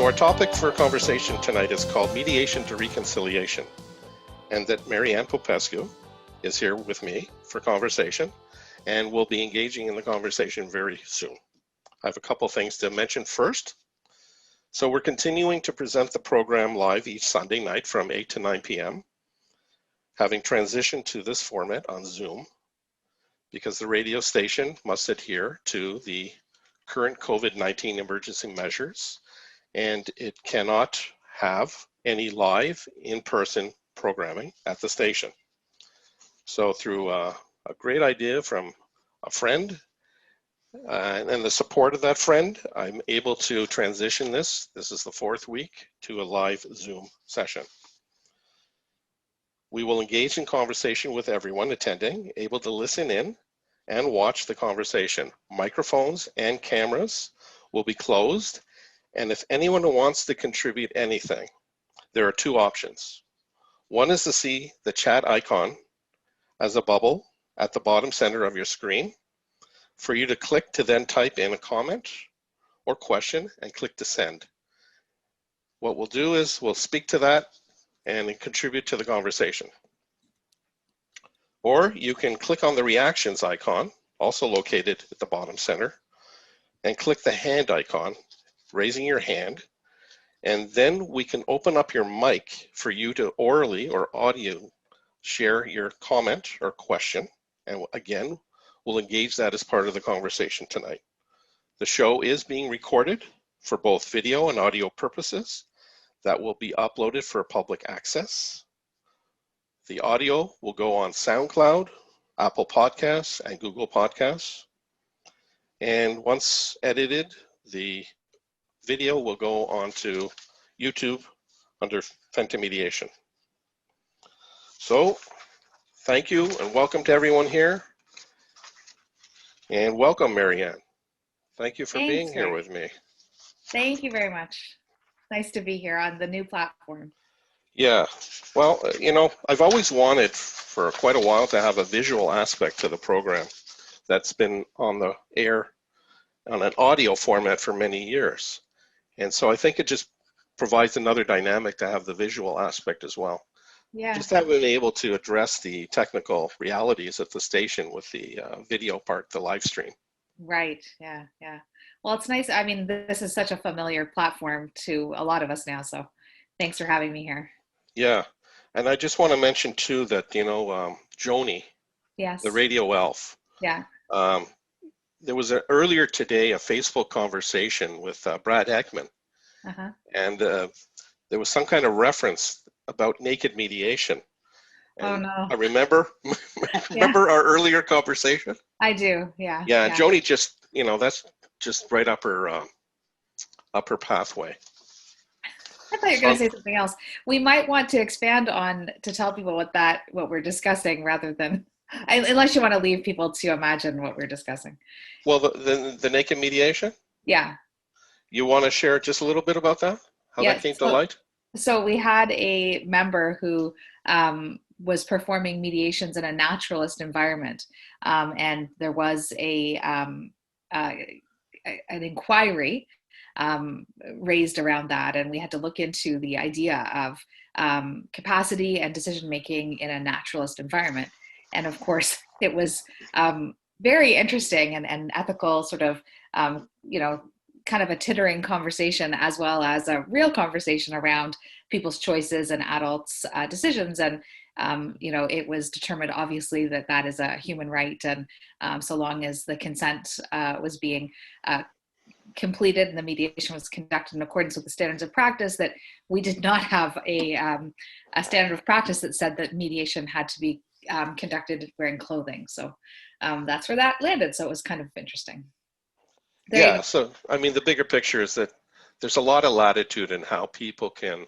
So our topic for conversation tonight is called Mediation to Reconciliation, and that Marianne Popescu is here with me for conversation, and we'll be engaging in the conversation very soon. I have a couple things to mention first. So we're continuing to present the program live each Sunday night from 8 to 9 p.m., having transitioned to this format on Zoom because the radio station must adhere to the current COVID-19 emergency measures, and it cannot have any live in-person programming at the station. So through a great idea from a friend and the support of that friend, I'm able to transition this. This is the fourth week to a live Zoom session. We will engage in conversation with everyone attending, able to listen in and watch the conversation. Microphones and cameras will be closed, and if anyone wants to contribute anything, there are two options. One is to see the chat icon as a bubble at the bottom center of your screen for you to click to then type in a comment or question and click to send. What we'll do is we'll speak to that and contribute to the conversation. Or you can click on the reactions icon, also located at the bottom center, and click the hand icon, raising your hand, and then we can open up your mic for you to orally or audio share your comment or question. And again, we'll engage that as part of the conversation tonight. The show is being recorded for both video and audio purposes. That will be uploaded for public access. The audio will go on SoundCloud, Apple Podcasts, and Google Podcasts. And once edited, the video will go onto YouTube under Mediation. So thank you and welcome to everyone here. And welcome, Marianne. Thank you for being here with me. Thank you very much. Nice to be here on the new platform. Yeah, well, you know, I've always wanted for quite a while to have a visual aspect to the program that's been on the air on an audio format for many years. And so I think it just provides another dynamic to have the visual aspect as well. Yeah. Just haven't been able to address the technical realities at the station with the video part, the live stream. Right, yeah. Well, it's nice. I mean, this is such a familiar platform to a lot of us now, so thanks for having me here. Yeah, and I just want to mention too that, you know, Joni, yes, the radio elf. Yeah. There was earlier today a Facebook conversation with Brad Ekman, and there was some kind of reference about naked mediation. And oh no! I remember our earlier conversation. I do, yeah. Yeah, and Joni just, you know, that's just right up her pathway. I thought you were going to say something else. We might want to expand on to tell people what we're discussing rather than, unless you want to leave people to imagine what we're discussing. Well, the naked mediation? Yeah. You want to share just a little bit about that? How that came to light? So we had a member who was performing mediations in a naturalist environment, and there was an inquiry raised around that, and we had to look into the idea of capacity and decision making in a naturalist environment. And of course, it was very interesting and ethical, sort of, you know, kind of a tittering conversation, as well as a real conversation around people's choices and adults' decisions. And you know, it was determined, obviously, that that is a human right, and so long as the consent was being completed and the mediation was conducted in accordance with the standards of practice, that we did not have a standard of practice that said that mediation had to be conducted wearing clothing. So that's where that landed. So it was kind of interesting. Yeah, so I mean, the bigger picture is that there's a lot of latitude in how people can,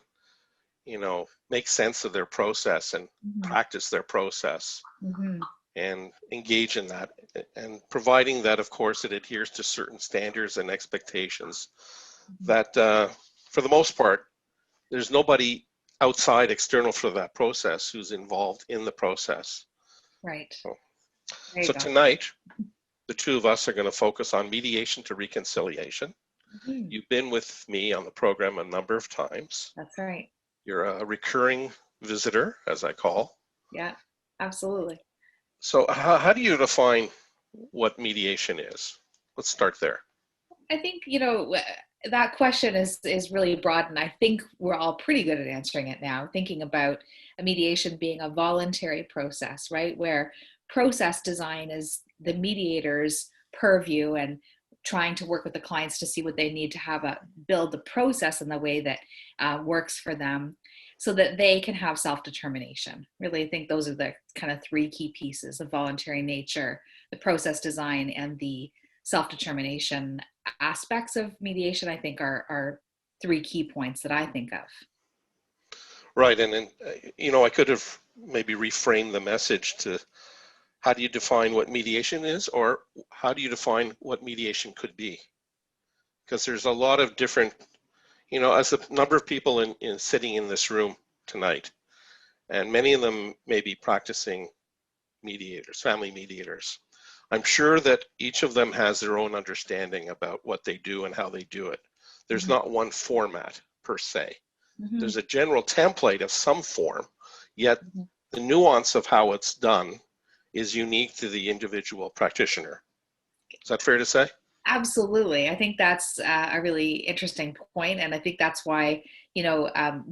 you know, make sense of their process and practice their process and engage in that, and providing that, of course, it adheres to certain standards and expectations that, for the most part, there's nobody outside external for that process who's involved in the process. Right. So tonight, the two of us are going to focus on mediation to reconciliation. Mhm. You've been with me on the program a number of times. That's right. You're a recurring visitor, as I call. Yeah, absolutely. So how do you define what mediation is? Let's start there. I think, that question is really broad, and I think we're all pretty good at answering it now, thinking about a mediation being a voluntary process, right? Where process design is the mediator's purview and trying to work with the clients to see what they need to build the process in the way that works for them so that they can have self-determination. Really, I think those are the kind of three key pieces: the voluntary nature, the process design, and the self-determination aspects of mediation. I think are three key points that I think of. Right, and then, I could have maybe reframed the message to how do you define what mediation is, or how do you define what mediation could be? Because there's a lot of different, as a number of people in sitting in this room tonight, and many of them may be practicing mediators, family mediators. I'm sure that each of them has their own understanding about what they do and how they do it. There's Mm-hmm. not one format per se. Mm-hmm. There's a general template of some form, yet Mm-hmm. the nuance of how it's done is unique to the individual practitioner. Is that fair to say? Absolutely. I think that's a really interesting point. And I think that's why,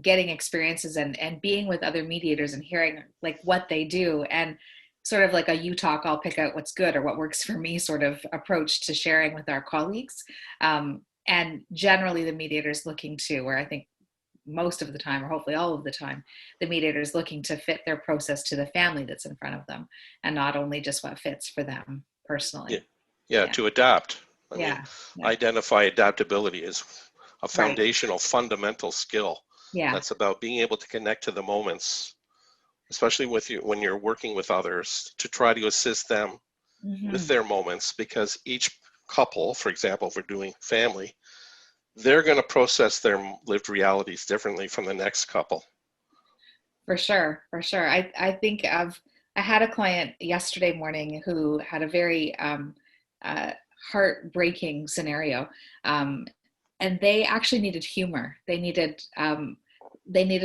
getting experiences and being with other mediators and hearing like what they do, and sort of like a you talk, I'll pick out what's good or what works for me sort of approach to sharing with our colleagues. And generally the mediators looking to, where I think most of the time, or hopefully all of the time, the mediator is looking to fit their process to the family that's in front of them, and not only just what fits for them Yeah, personally. yeah, Yeah. to adapt. I mean, Yeah. Yeah. identify adaptability is a Right. foundational, fundamental skill. Yeah. That's about being able to connect to the moments, especially with you when you're working with others, to try to assist them with Hmm. their moments, because each couple, for example, if we're doing family, they're going to process their lived realities differently from the next couple. For sure. For sure. I had a client yesterday morning who had a very uh, heartbreaking scenario. Um, and they actually needed humor. They needed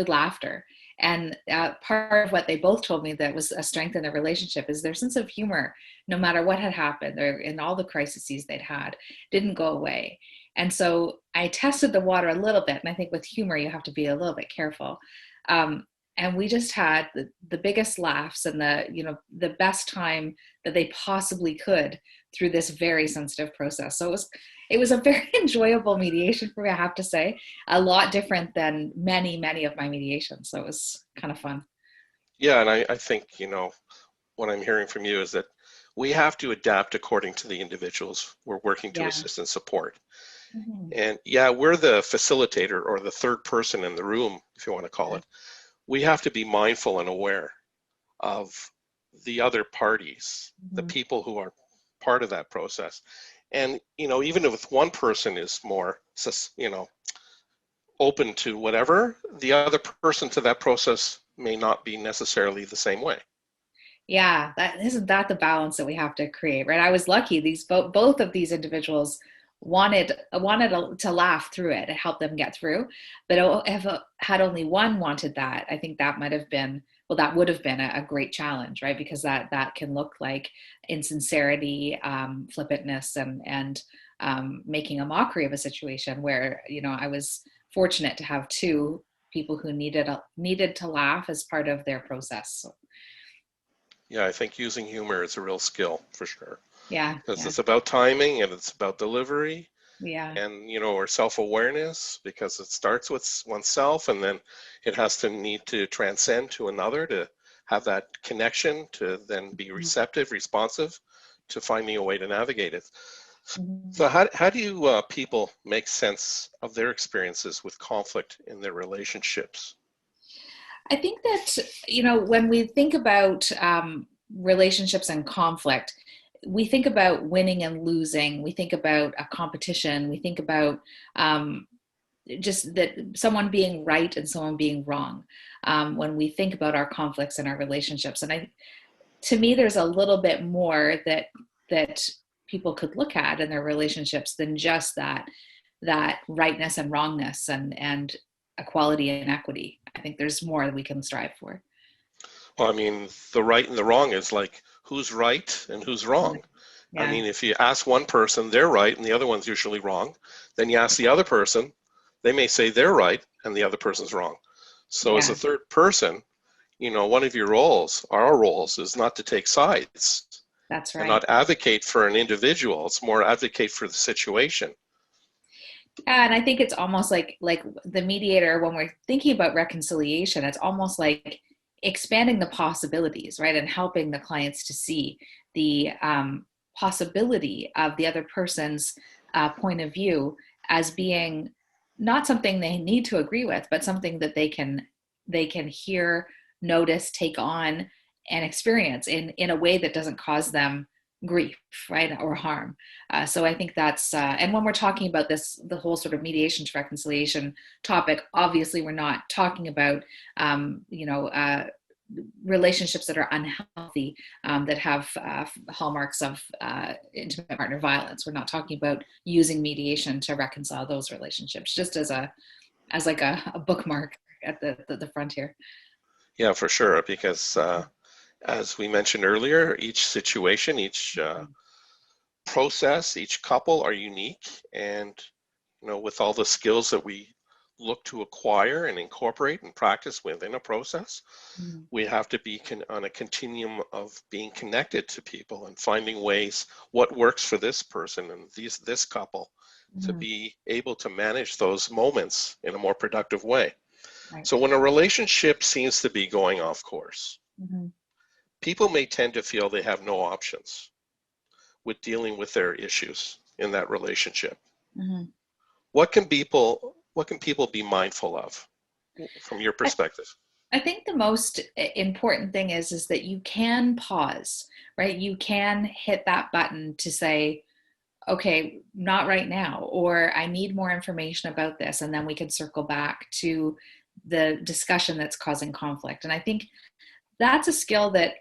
laughter. And part of what they both told me that was a strength in their relationship is their sense of humor, no matter what had happened, or in all the crises they'd had, didn't go away. And so I tested the water a little bit. And I think with humor, you have to be a little bit careful. Um, and we just had the biggest laughs and the best time that they possibly could through this very sensitive process. So it was a very enjoyable mediation for me, I have to say. A lot different than many of my mediations. So it was kind of fun. Yeah, and I think, what I'm hearing from you is that we have to adapt according to the individuals we're working to Yeah. assist and support. Mhm. And yeah, we're the facilitator or the third person in the room, if you want to call Yeah. it. We have to be mindful and aware of the other parties, the Mhm. people who are part of that process. And, even if one person is more, open to whatever, the other person to that process may not be necessarily the same way. Yeah, that isn't that the balance that we have to create, right? I was lucky; these both of these individuals wanted to laugh through it and help them get through. But if had only one wanted that, I think that might have been, well, that would have been a great challenge, right? Because that can look like insincerity, flippantness, and making a mockery of a situation where I was fortunate to have two people who needed to laugh as part of their process. So, Yeah, I think using humor is a real skill for sure, yeah, because yeah, it's about timing and it's about delivery yeah. and, or self-awareness, because it starts with oneself and then it has to need to transcend to another to have that connection, to then be receptive, responsive, to finding a way to navigate it. Mhm. So how do you people make sense of their experiences with conflict in their relationships? I think that, when we think about relationships and conflict, we think about winning and losing. We think about a competition. We think about um, just that someone being right and someone being wrong when we think about our conflicts and our relationships. And to me, there's a little bit more that people could look at in their relationships than just that that rightness and wrongness and equality and equity. I think there's more that we can strive for. Well, I mean, the right and the wrong is like who's right and who's wrong. I Yeah. mean, if you ask one person, they're right and the other one's usually wrong. Then you ask the other person, they may say they're right and the other person's wrong. So as a Yeah, third person, one of your roles, our roles, is not to take sides that's and right. not advocate for an individual. It's more advocate for the situation. Yeah, and I think it's almost like the mediator, when we're thinking about reconciliation, it's almost like expanding the possibilities, right? And helping the clients to see the possibility of the other person's point of view as being not something they need to agree with, but something that they can hear, notice, take on, and experience in a way that doesn't cause them grief, right, or harm. So I think that's, and when we're talking about this, the whole sort of mediation to reconciliation topic, obviously we're not talking about, you know, relationships that are unhealthy, that have hallmarks of intimate partner violence. We're not talking about using mediation to reconcile those relationships, just as like a bookmark at the frontier. Yeah, for sure. Because as we mentioned earlier, each situation, each process, each couple are unique. And, with all the skills that we look to acquire and incorporate and practice within a process, Mhm. we have to be on a continuum of being connected to people and finding ways what works for this person and this couple to Mhm. be able to manage those moments in a more productive way. Right. So when a relationship seems to be going off course, Mhm. people may tend to feel they have no options with dealing with their issues in that relationship. Mhm. What can people be mindful of from your I, perspective? I think the most important thing is that you can pause, right? You can hit that button to say, okay, not right now, or I need more information about this, and then we can circle back to the discussion that's causing conflict. And I think that's a skill that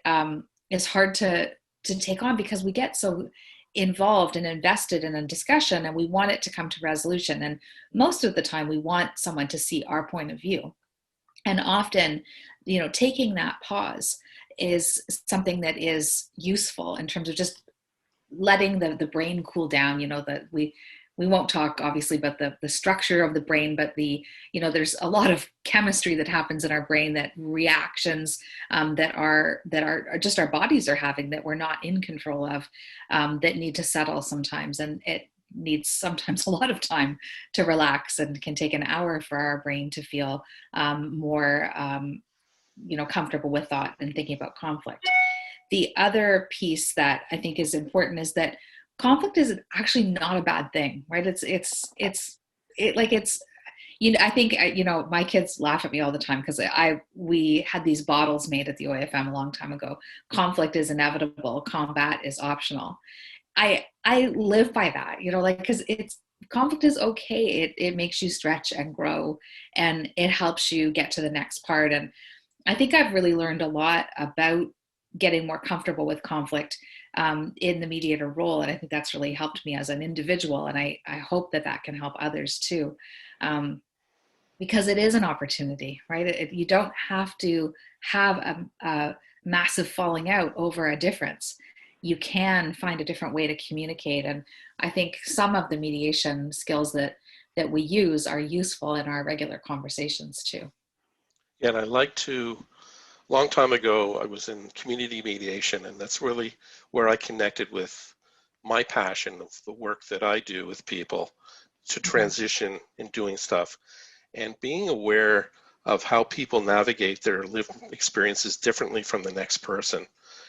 is hard to take on because we get so involved and invested in a discussion and we want it to come to resolution. And most of the time, we want someone to see our point of view. And often, taking that pause is something that is useful in terms of just letting the brain cool down. That we won't talk obviously about the structure of the brain, but there's a lot of chemistry that happens in our brain, that reactions, that are just our bodies are having, that we're not in control of, that need to settle sometimes. And it needs sometimes a lot of time to relax, and can take an hour for our brain to feel more comfortable with thought and thinking about conflict. The other piece that I think is important is that conflict is actually not a bad thing, right? It's I think, my kids laugh at me all the time because we had these bottles made at the OIFM a long time ago. Conflict is inevitable, combat is optional. I live by that, because it's conflict is okay. It makes you stretch and grow, and it helps you get to the next part. And I think I've really learned a lot about getting more comfortable with conflict in the mediator role. And I think that's really helped me as an individual. And I hope that can help others too, because it is an opportunity, right? You don't have to have a massive falling out over a difference. You can find a different way to communicate. And I think some of the mediation skills that we use are useful in our regular conversations too. Yeah, and long time ago, I was in community mediation, and that's really where I connected with my passion of the work that I do with people to Mhm. transition in doing stuff. And being aware of how people navigate their lived experiences differently from the next person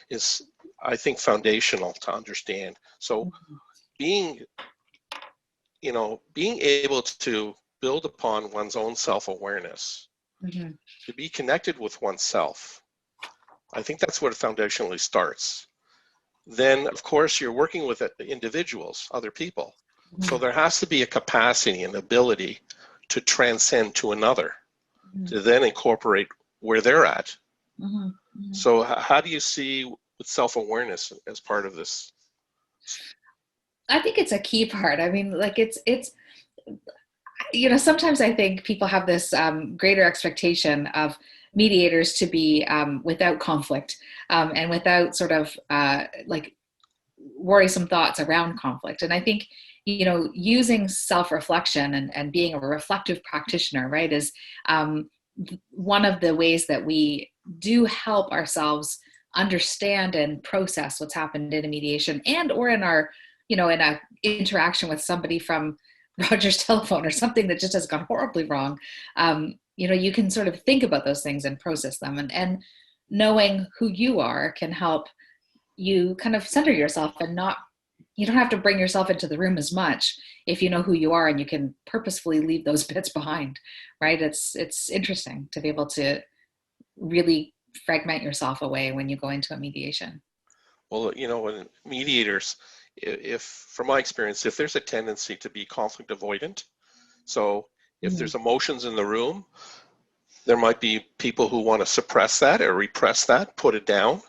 is, I think, foundational to understand. So being, being able to build upon one's own self-awareness, Mhm. to be connected with oneself, I think that's where it foundationally starts. Then, of course, you're working with individuals, other people. So Mhm. there has to be a capacity and ability to transcend to another, Mhm. to then incorporate where they're at. Mhm. Mhm. So how do you see with self-awareness as part of this? I think it's a key part. I mean, like it's sometimes I think people have this greater expectation of mediators to be without conflict and without sort of like worrisome thoughts around conflict. And I think, using self-reflection and being a reflective practitioner, right, is one of the ways that we do help ourselves understand and process what's happened in a mediation and or in our, in a interaction with somebody from Roger's telephone or something that just has gone horribly wrong. You can sort of think about those things and process them, and knowing who you are can help you kind of center yourself and you don't have to bring yourself into the room as much if you know who you are and you can purposefully leave those bits behind, right? It's interesting to be able to really fragment yourself away when you go into a mediation. Well, when mediators, if from my experience, if there's a tendency to be conflict avoidant, so if there's emotions in the room, there might be people who want to suppress that or repress that, put it down,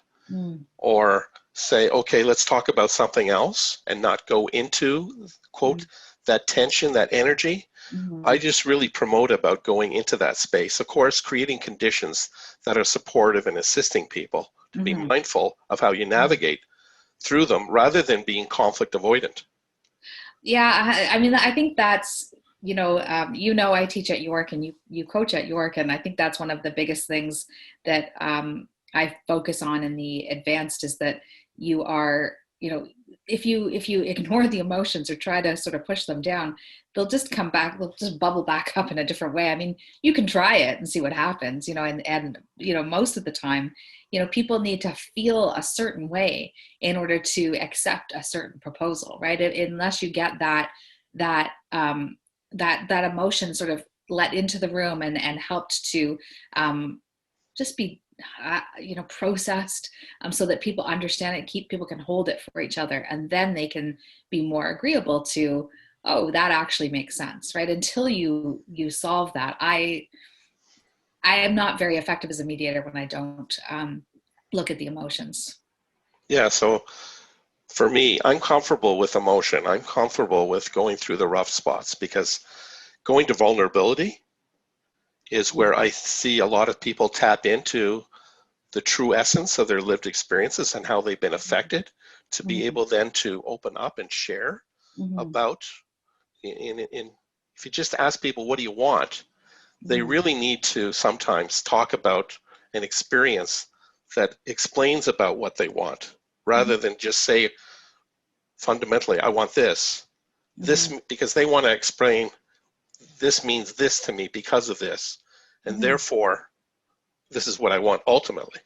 or say, okay, let's talk about something else and not go into, quote, that tension, that energy. I just really promote about going into that space. Of course, creating conditions that are supportive and assisting people to be mindful of how you navigate through them rather than being conflict avoidant. Yeah, I mean, I think that's, I teach at York and you coach at York. And I think that's one of the biggest things that I focus on in the advanced is that you are, if you ignore the emotions or try to sort of push them down, they'll just come back, they'll just bubble back up in a different way. I mean, you can try it and see what happens, and most of the time, people need to feel a certain way in order to accept a certain proposal, right? Unless you get that emotion sort of let into the room and helped to just be processed so that people understand it, people can hold it for each other, and then they can be more agreeable to, oh, that actually makes sense, right? Until you solve that, I am not very effective as a mediator when I don't look at the emotions. Yeah, so for me, I'm comfortable with emotion. I'm comfortable with going through the rough spots because going to vulnerability is where I see a lot of people tap into the true essence of their lived experiences and how they've been affected to be able then to open up and share about if you just ask people, what do you want? They really need to sometimes talk about an experience that explains about what they want rather than just say fundamentally, I want this, because they want to explain this means this to me because of this, and therefore this is what I want ultimately.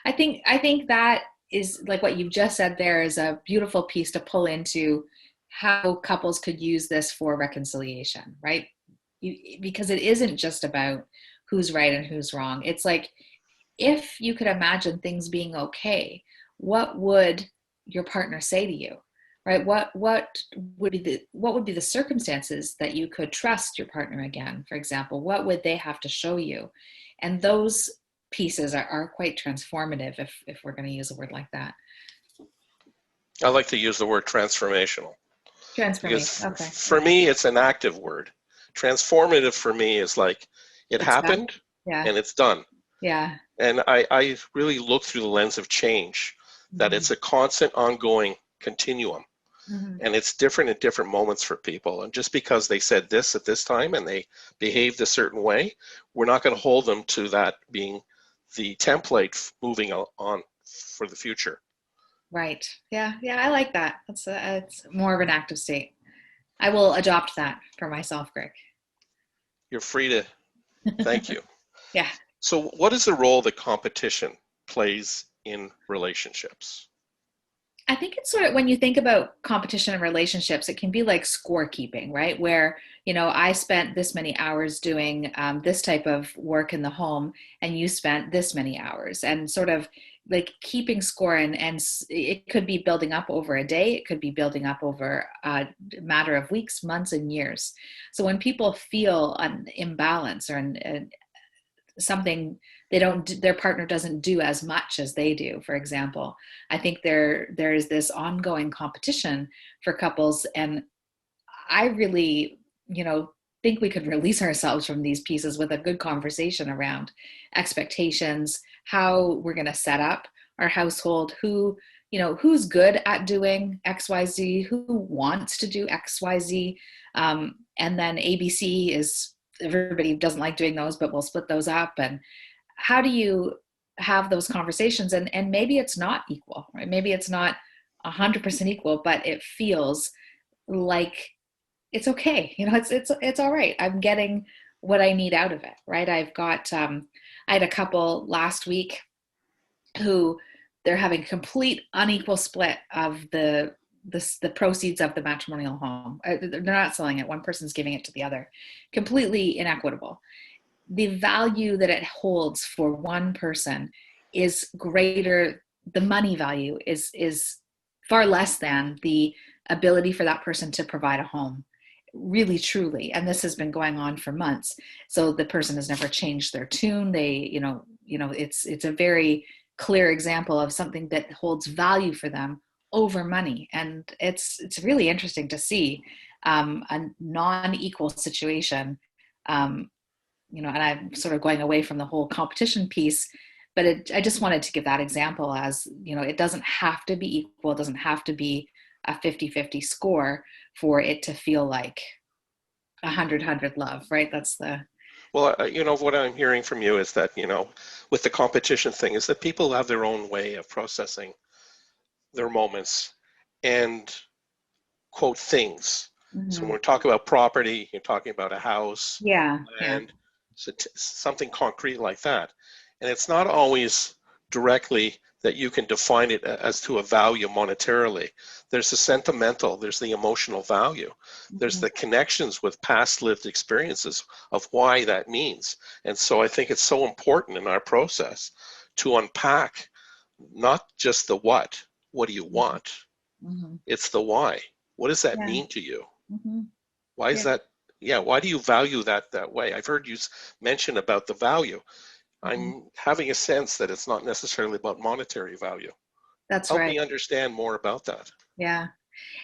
I think that is like what you've just said there is a beautiful piece to pull into how couples could use this for reconciliation, right? Because it isn't just about who's right and who's wrong. It's like, if you could imagine things being okay, what would your partner say to you, right? What would be the circumstances that you could trust your partner again? For example, what would they have to show you? And those pieces are quite transformative, if we're going to use a word like that. I like to use the word transformational. Transformation. Okay. For me, it's an active word. Transformative for me is like it's happened and it's done. Yeah. And I really look through the lens of change, that it's a constant, ongoing continuum. And it's different at different moments for people. And just because they said this at this time and they behaved a certain way, we're not going to hold them to that being the template moving on for the future. Right. Yeah. I like that. It's more of an active state. I will adopt that for myself, Greg. You're free to. Thank you. Yeah. So what is the role that competition plays in relationships? I think it's sort of, when you think about competition in relationships, it can be like scorekeeping, right? Where, I spent this many hours doing this type of work in the home and you spent this many hours, and sort of like keeping score. And it could be building up over a day. It could be building up over a matter of weeks, months, and years. So when people feel an imbalance or something their partner doesn't do as much as they do, for example, I think there is this ongoing competition for couples. And I really, think we could release ourselves from these pieces with a good conversation around expectations, how we're going to set up our household, who's good at doing XYZ, who wants to do XYZ. And then ABC is everybody doesn't like doing those, but we'll split those up. And how do you have those conversations? And maybe it's not equal, right? Maybe it's not 100% equal, but it feels like it's okay. It's all right. I'm getting what I need out of it, right? I had a couple last week who they're having complete unequal split of the proceeds of the matrimonial home. They're not selling it. One person's giving it to the other. Completely inequitable. The value that it holds for one person is greater. The money value is far less than the ability for that person to provide a home, really truly. And this has been going on for months. So the person has never changed their tune. It's a very clear example of something that holds value for them over money. And it's really interesting to see a non-equal situation. And I'm sort of going away from the whole competition piece, but I just wanted to give that example as, it doesn't have to be equal. It doesn't have to be a 50-50 score for it to feel like 100-100 love, right? That's the... Well, what I'm hearing from you is that, with the competition thing, is that people have their own way of processing their moments and quote things. Mm-hmm. So when we're talking about property, you're talking about a house, land, something concrete like that. And it's not always directly that you can define it as to a value monetarily. There's the sentimental, there's the emotional value, there's the connections with past lived experiences of why that means. And so I think it's so important in our process to unpack not just the what do you want? Mm-hmm. It's the why. What does that mean to you? Mm-hmm. Why is that? Yeah, why do you value that way? I've heard you mention about the value. I'm having a sense that it's not necessarily about monetary value. That's Help right. me understand more about that. Yeah.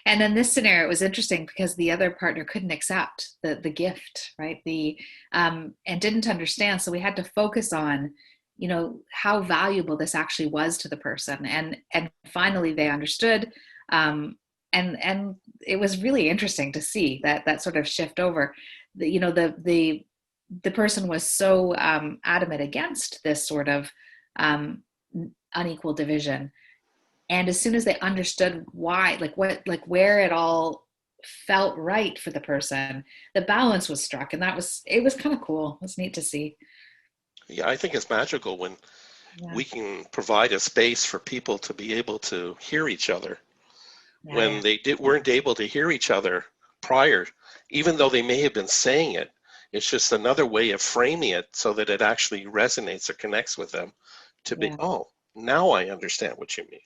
And in this scenario, it was interesting because the other partner couldn't accept the gift, right? And didn't understand. So we had to focus on, how valuable this actually was to the person. And finally they understood. And it was really interesting to see that sort of shift over. The person was so adamant against this sort of unequal division. And as soon as they understood why, where it all felt right for the person, the balance was struck. And it was kind of cool. It was neat to see. Yeah, I think it's magical when we can provide a space for people to be able to hear each other. When they weren't able to hear each other prior, even though they may have been saying it, it's just another way of framing it so that it actually resonates or connects with them to be, oh, now I understand what you mean.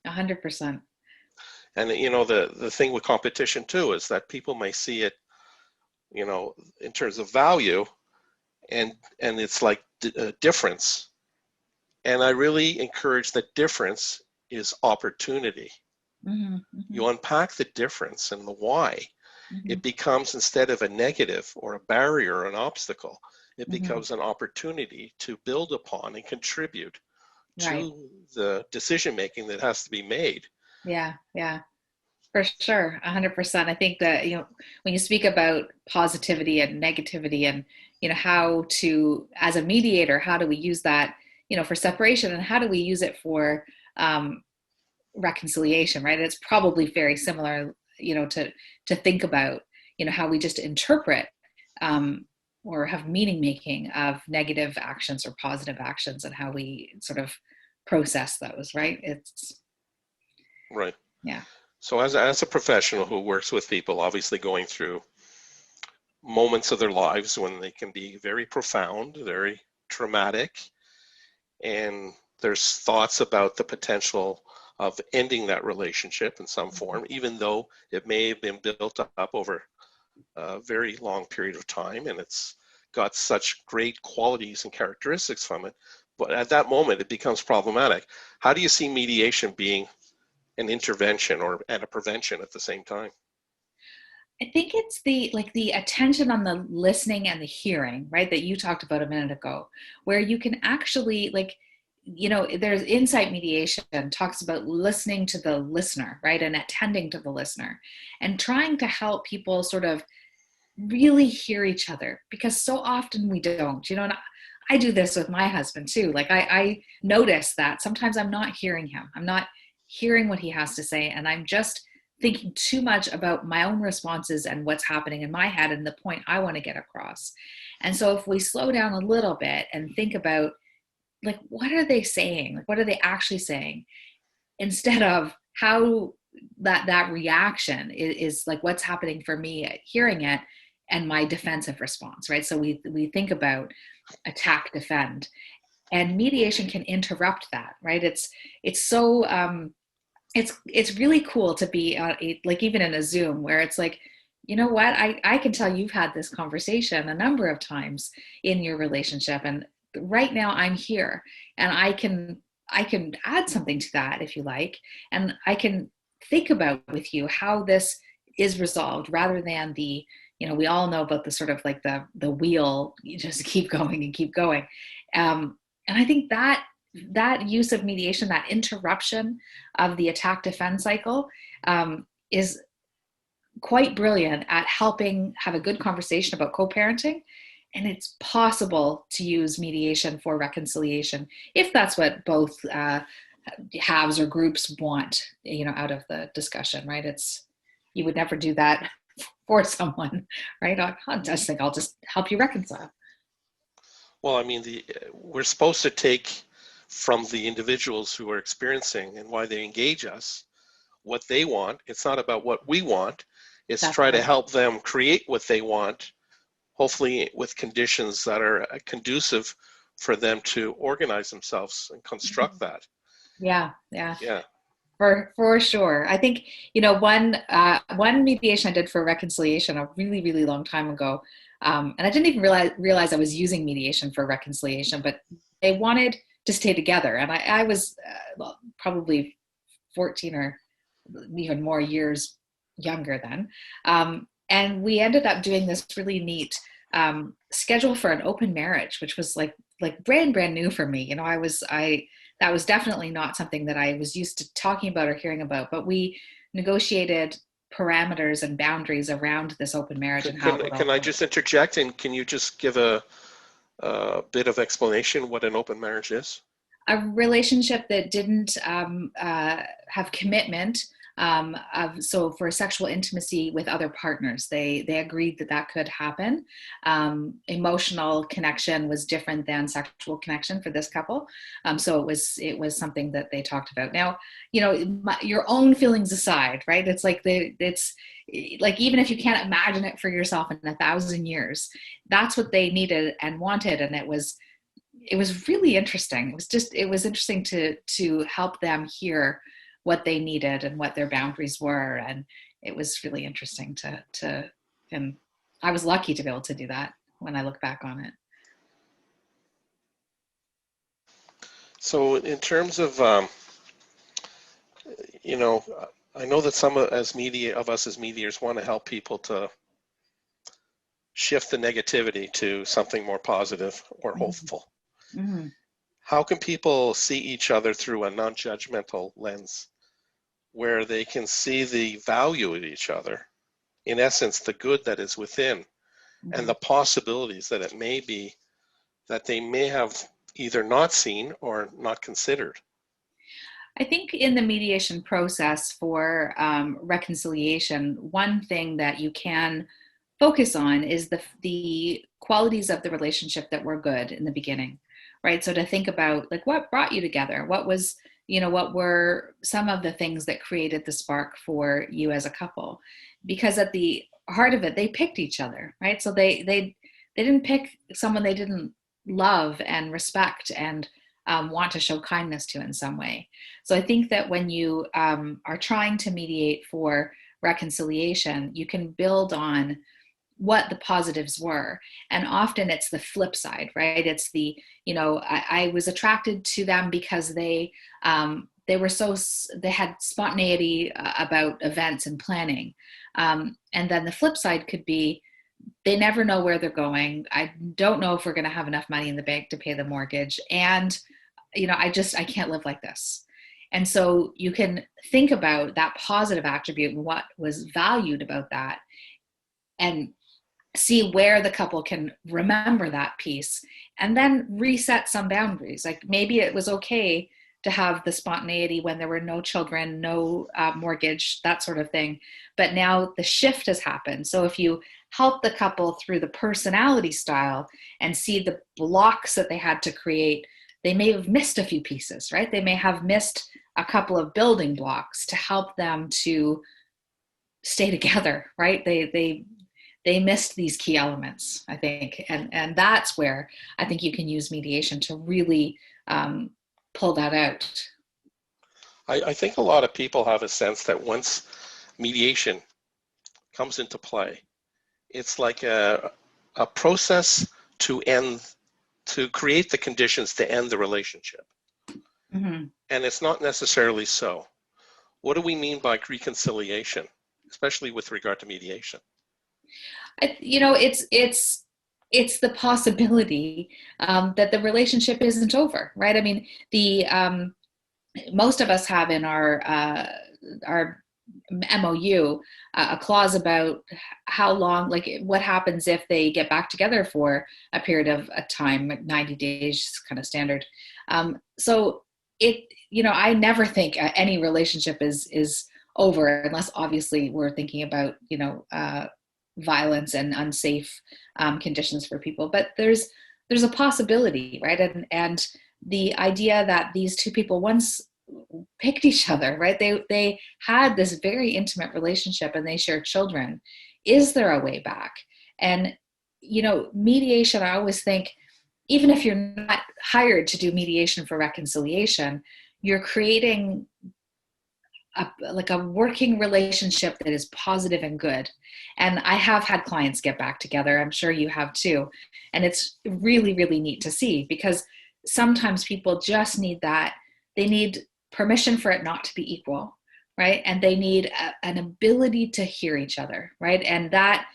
100%. And the thing with competition too is that people may see it, in terms of value, and it's like a difference. And I really encourage that difference is opportunity. You unpack the difference and the why. It becomes, instead of a negative or a barrier or an obstacle, it becomes an opportunity to build upon and contribute to the decision making that has to be made. Yeah, for sure, 100%. I think that when you speak about positivity and negativity, and how to, as a mediator, how do we use that for separation, and how do we use it for reconciliation, right? It's probably very similar to think about how we just interpret or have meaning making of negative actions or positive actions, and how we sort of process those, right? It's right. Yeah. So as a professional who works with people obviously going through moments of their lives when they can be very profound, very traumatic, and there's thoughts about the potential of ending that relationship in some form, even though it may have been built up over a very long period of time and it's got such great qualities and characteristics from it. But at that moment, it becomes problematic. How do you see mediation being an intervention and a prevention at the same time? I think it's the attention on the listening and the hearing, right? That you talked about a minute ago, where you can actually there's insight mediation talks about listening to the listener, right? And attending to the listener and trying to help people sort of really hear each other, because so often we don't, and I do this with my husband too. Like I notice that sometimes I'm not hearing him. I'm not hearing what he has to say. And I'm just thinking too much about my own responses and what's happening in my head and the point I want to get across. And so if we slow down a little bit and think about, like, what are they saying? Like, what are they actually saying? Instead of how that reaction is like what's happening for me at hearing it and my defensive response, right? So we think about attack, defend, and mediation can interrupt that, right? It's so it's really cool to be like even in a Zoom where it's like, you know what, I can tell you've had this conversation a number of times in your relationship, and right now I'm here, and I can add something to that if you like, and I can think about with you how this is resolved rather than we all know about the sort of like the wheel, you just keep going and keep going. And I think that use of mediation, that interruption of the attack defend cycle, is quite brilliant at helping have a good conversation about co-parenting. And it's possible to use mediation for reconciliation if that's what both halves or groups want, out of the discussion, right? You would never do that for someone, right? I just think I'll just help you reconcile. Well, I mean, we're supposed to take from the individuals who are experiencing and why they engage us what they want. It's not about what we want. It's That's try right. to help them create what they want, hopefully with conditions that are conducive for them to organize themselves and construct that. Yeah. Yeah. For sure. I think, one mediation I did for reconciliation a really, really long time ago, and I didn't even realize I was using mediation for reconciliation, but they wanted to stay together. And I was probably 14 or even more years younger then. And we ended up doing this really neat schedule for an open marriage, which was like brand new for me. That was definitely not something that I was used to talking about or hearing about, but we negotiated parameters and boundaries around this open marriage and how it would Can all I work. just interject, and can you just give a bit of explanation what an open marriage is? A relationship that didn't have commitment, so for sexual intimacy with other partners, they agreed that could happen. Emotional connection was different than sexual connection for this couple, so it was something that they talked about. Now, your own feelings aside, right? It's like even if you can't imagine it for yourself in 1,000 years, that's what they needed and wanted, and it was really interesting. It was interesting to help them hear what they needed and what their boundaries were. And it was really interesting and I was lucky to be able to do that when I look back on it. So in terms of, I know that some of us as mediators want to help people to shift the negativity to something more positive or hopeful. Mm-hmm. How can people see each other through a non-judgmental lens where they can see the value of each other, in essence, the good that is within, Mm-hmm. and the possibilities that it may be that they may have either not seen or not considered? I think in the mediation process for reconciliation, one thing that you can focus on is the qualities of the relationship that were good in the beginning, right? So to think about, like, what brought you together? What were some of the things that created the spark for you as a couple? Because at the heart of it, they picked each other, right? So they didn't pick someone they didn't love and respect and want to show kindness to in some way. So I think that when you are trying to mediate for reconciliation, you can build on what the positives were. And often it's the flip side, right? It's I was attracted to them because they they had spontaneity about events and planning. And then the flip side could be, they never know where they're going. I don't know if we're going to have enough money in the bank to pay the mortgage. And, I can't live like this. And so you can think about that positive attribute and what was valued about that, and see where the couple can remember that piece, and then reset some boundaries. Like maybe it was okay to have the spontaneity when there were no children, no mortgage, that sort of thing. But now the shift has happened. So if you help the couple through the personality style and see the blocks that they had to create, they may have missed a few pieces, right? They may have missed a couple of building blocks to help them to stay together, right? They missed these key elements, I think. And that's where I think you can use mediation to really pull that out. I think a lot of people have a sense that once mediation comes into play, it's like a process to create the conditions to end the relationship. Mm-hmm. And it's not necessarily so. What do we mean by reconciliation, especially with regard to mediation? It's the possibility that the relationship isn't over, right? I mean, most of us have in our MOU a clause about how long, like what happens if they get back together for a period of a time, 90 days, kind of standard. So I never think any relationship is over, unless obviously we're thinking about, violence and unsafe conditions for people. But there's a possibility, right? And the idea that these two people once picked each other, right? They had this very intimate relationship and they shared children. Is there a way back? And, mediation, I always think, even if you're not hired to do mediation for reconciliation, you're creating a working relationship that is positive and good. And I have had clients get back together. I'm sure you have too. And it's really, really neat to see, because sometimes people just need that. They need permission for it not to be equal, right? And they need an ability to hear each other, right? And that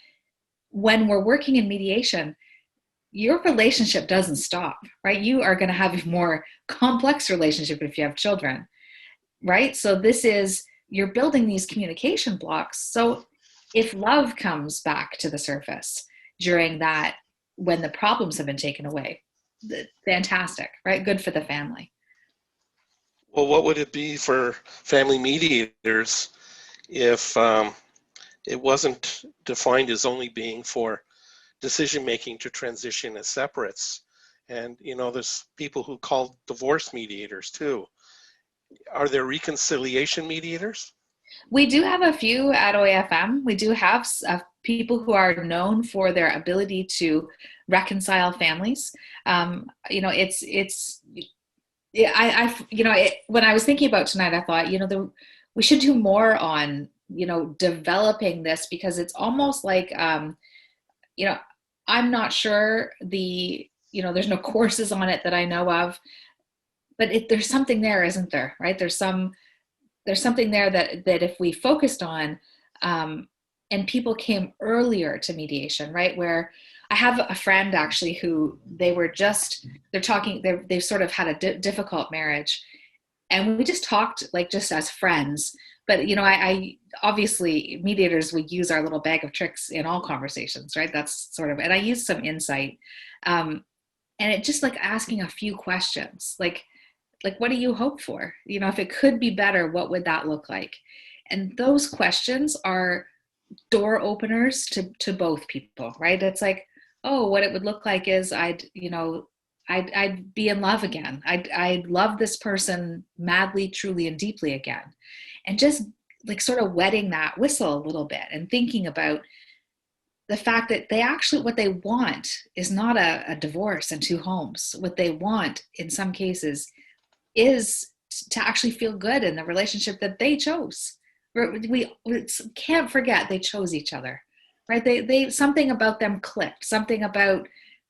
when we're working in mediation, your relationship doesn't stop, right? You are going to have a more complex relationship if you have children, right? So you're building these communication blocks. So if love comes back to the surface during that, when the problems have been taken away, fantastic, right? Good for the family. Well, what would it be for family mediators if it wasn't defined as only being for decision-making to transition as separates? And, there's people who call divorce mediators too. Are there reconciliation mediators? We do have a few at OAFM. We do have people who are known for their ability to reconcile families. When I was thinking about tonight, I thought, we should do more on, developing this, because it's almost like, I'm not sure there's no courses on it that I know of, but there's something there, isn't there? Right? There's something there that if we focused on, and people came earlier to mediation, right? Where I have a friend actually who they've sort of had a difficult marriage, and we just talked like just as friends. But I obviously, mediators, we use our little bag of tricks in all conversations, right? That's sort of, and I used some insight, and it just like asking a few questions, like what do you hope for? If it could be better, what would that look like? And those questions are door openers to both people, right? It's like, oh, what it would look like is I'd be in love again. I'd love this person madly, truly, and deeply again. And just like sort of wetting that whistle a little bit and thinking about the fact that what they want is not a divorce and two homes. What they want in some cases is to actually feel good in the relationship that they chose. We can't forget they chose each other, right? They something about them clicked, something about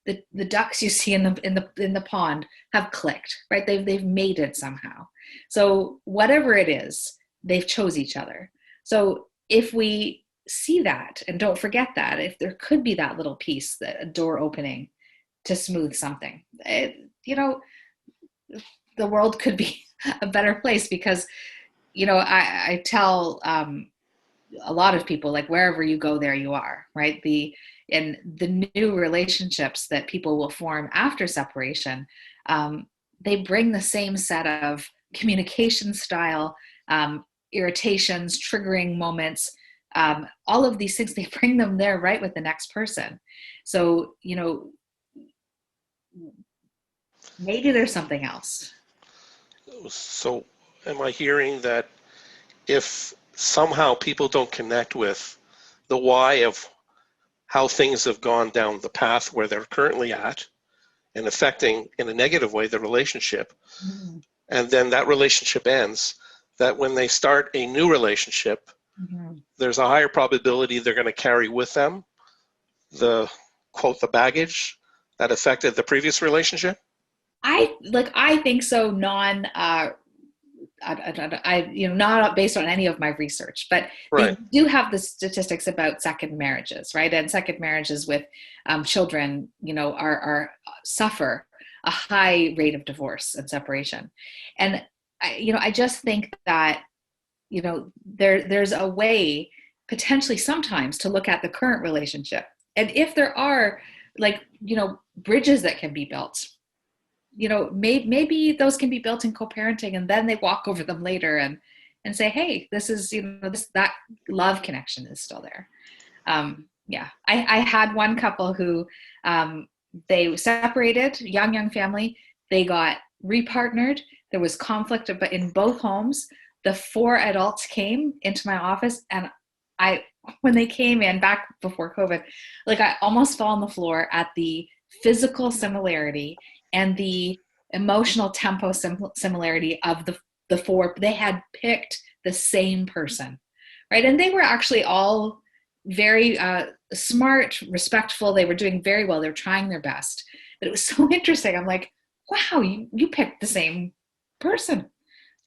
the ducks you see in the pond have clicked, right? They've mated somehow. So whatever it is, they've chose each other. So if we see that and don't forget that, if there could be that little piece, that a door opening to smooth something, the world could be a better place. Because I tell a lot of people, like, wherever you go, there you are, right? And the new relationships that people will form after separation, they bring the same set of communication style, irritations, triggering moments, all of these things. They bring them there right with the next person. So maybe there's something else. So am I hearing that if somehow people don't connect with the why of how things have gone down the path where they're currently at and affecting in a negative way the relationship, Mm-hmm. and then that relationship ends, that when they start a new relationship, Mm-hmm. there's a higher probability they're going to carry with them the, quote, the baggage that affected the previous relationship? I think so. Not based on any of my research, but they Right. do have the statistics about second marriages, right? And second marriages with children, are suffer a high rate of divorce and separation. And I just think that there's a way potentially sometimes to look at the current relationship, and if there are, like, bridges that can be built, maybe those can be built in co-parenting, and then they walk over them later and say, hey, this is, that love connection is still there. Yeah, I had one couple who, they separated, young family, they got repartnered. There was conflict in both homes. The 4 adults came into my office, and when they came in back before COVID, like, I almost fell on the floor at the physical similarity and the emotional tempo similarity of the 4. They had picked the same person, right? And they were actually all very smart, respectful. They were doing very well. They were trying their best. But it was so interesting. I'm like, wow, you picked the same person.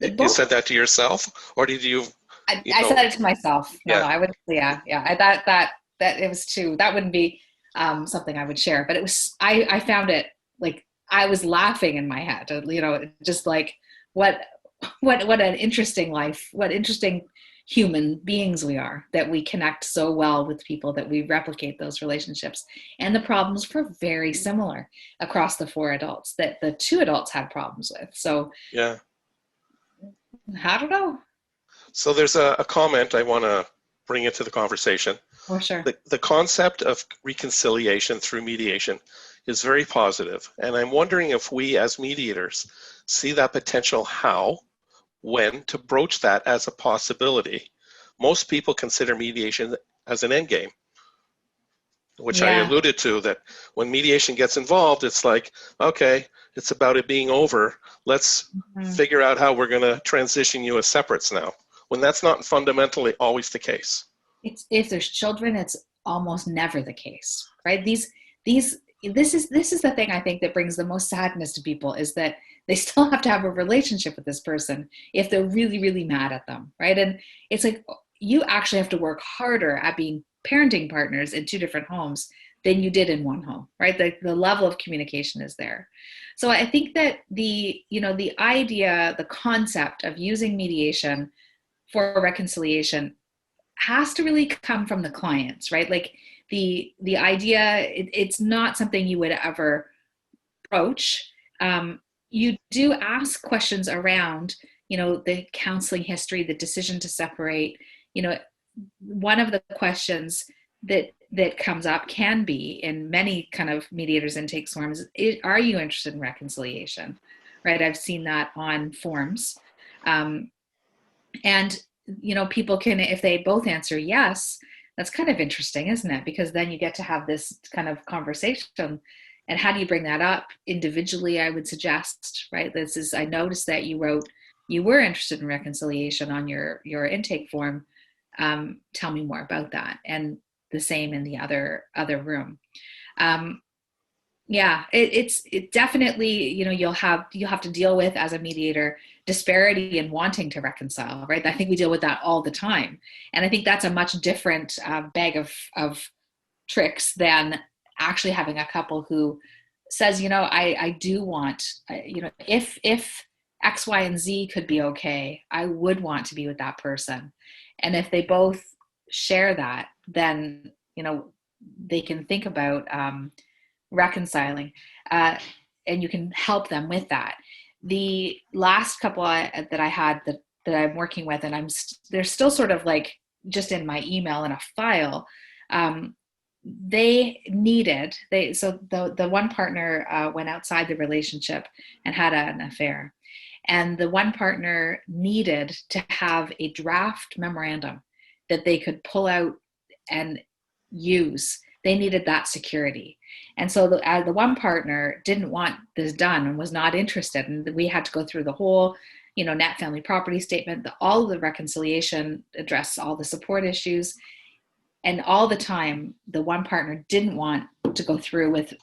You said that to yourself, or did you? I said it to myself. No, Yeah. I would. Yeah. That it was too. That wouldn't be something I would share. But it was. I found it, like, I was laughing in my head. Just like, what an interesting life. What interesting human beings we are, that we connect so well with people, that we replicate those relationships. And the problems were very similar across the 4 adults that the 2 adults had problems with. So Yeah. I don't know. So there's a comment I want to bring into the conversation. For sure. The concept of reconciliation through mediation is very positive, and I'm wondering if we as mediators see that potential, when to broach that as a possibility. Most people consider mediation as an end game, which I Yeah. alluded to, that when mediation gets involved, it's like, okay, it's about it being over. Let's figure out how we're going to transition you as separates now, when that's not fundamentally always the case. If there's children, it's almost never the case, right? This is the thing I think that brings the most sadness to people, is that they still have to have a relationship with this person if they're really, really mad at them, right? And it's like, you actually have to work harder at being parenting partners in 2 different homes than you did in one home, right? The level of communication is there. So I think that the idea, the concept of using mediation for reconciliation has to really come from the clients, right? Like, the idea, it's not something you would ever broach. You do ask questions around, the counseling history, the decision to separate. One of the questions that comes up can be, in many kind of mediators intake forms, are you interested in reconciliation, right? I've seen that on forms. And people can, if they both answer yes, that's kind of interesting, isn't it? Because then you get to have this kind of conversation. And how do you bring that up individually? I would suggest, right? I noticed that you wrote you were interested in reconciliation on your intake form. Tell me more about that. And the same in the other room. Yeah, it definitely, you'll have to deal with, as a mediator, disparity in wanting to reconcile, right? I think we deal with that all the time, and I think that's a much different bag of tricks than actually having a couple who says, I do want, if X, Y, and Z could be okay, I would want to be with that person, and if they both share that, then they can think about reconciling, uh, and you can help them with that. The last couple that I had that I'm working with, and they're still sort of like just in my email in a file. Um, so the one partner went outside the relationship and had an affair, and the one partner needed to have a draft memorandum that they could pull out and use. They needed that security. And so the one partner didn't want this done and was not interested. And we had to go through the whole, net family property statement, all of the reconciliation, address all the support issues. And all the time, the one partner didn't want to go through with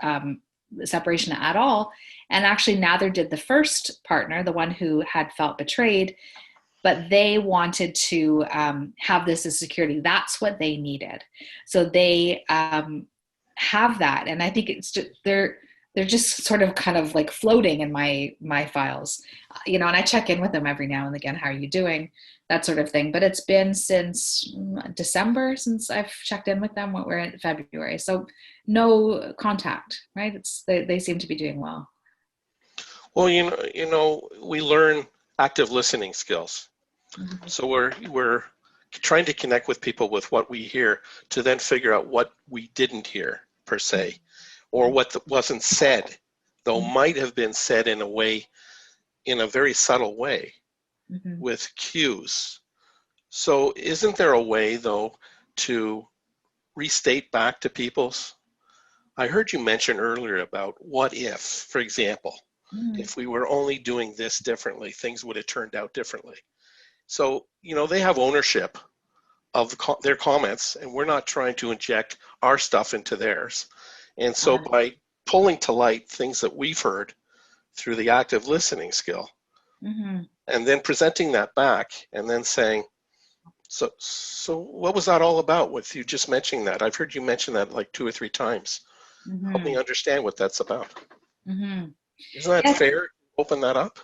separation at all. And actually, neither did the first partner, the one who had felt betrayed, but they wanted to have this as security. That's what they needed. So they have that. And I think it's just, they're just sort of kind of like floating in my files, and I check in with them every now and again. How are you doing? That sort of thing. But it's been since December since I've checked in with them. We're in February. So no contact, right? They seem to be doing well. Well, we learn active listening skills. Mm-hmm. So we're trying to connect with people with what we hear to then figure out what we didn't hear per se, or what wasn't said, though might have been said in a very subtle way, Mm-hmm. with cues. So isn't there a way, though, to restate back to people's? I heard you mention earlier about what if, for example, if we were only doing this differently, things would have turned out differently. So, they have ownership of their comments, and we're not trying to inject our stuff into theirs. And so by pulling to light things that we've heard through the active listening skill, Mm-hmm. and then presenting that back and then saying, so what was that all about with you just mentioning that? I've heard you mention that like 2 or 3 times. Mm-hmm. Help me understand what that's about. Mm-hmm. Isn't that fair? Open that up.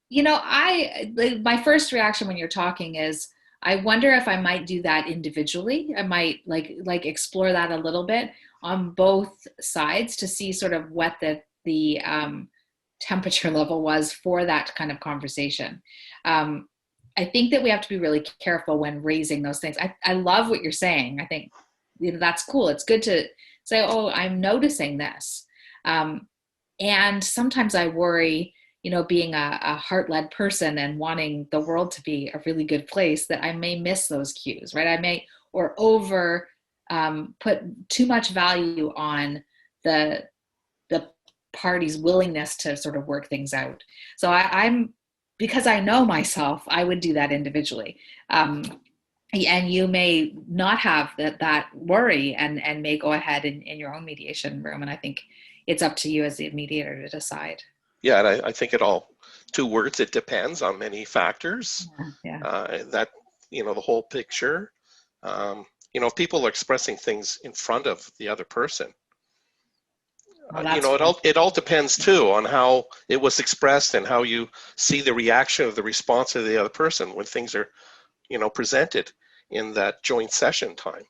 My first reaction when you're talking is, I wonder if I might do that individually. I might like explore that a little bit on both sides to see sort of what the temperature level was for that kind of conversation. I think that we have to be really careful when raising those things. I love what you're saying. I think that's cool. It's good to say, oh, I'm noticing this. And sometimes I worry, being a heart-led person and wanting the world to be a really good place, that I may miss those cues, right? I may, or over put too much value on the party's willingness to sort of work things out. So I'm, because I know myself, I would do that individually. And you may not have that worry and may go ahead in your own mediation room. And I think it's up to you as the mediator to decide. Yeah, and I think 2 words, it depends on many factors. Yeah. That, the whole picture. If people are expressing things in front of the other person, Well, it all depends too on how it was expressed and how you see the reaction of the response of the other person when things are, presented in that joint session time.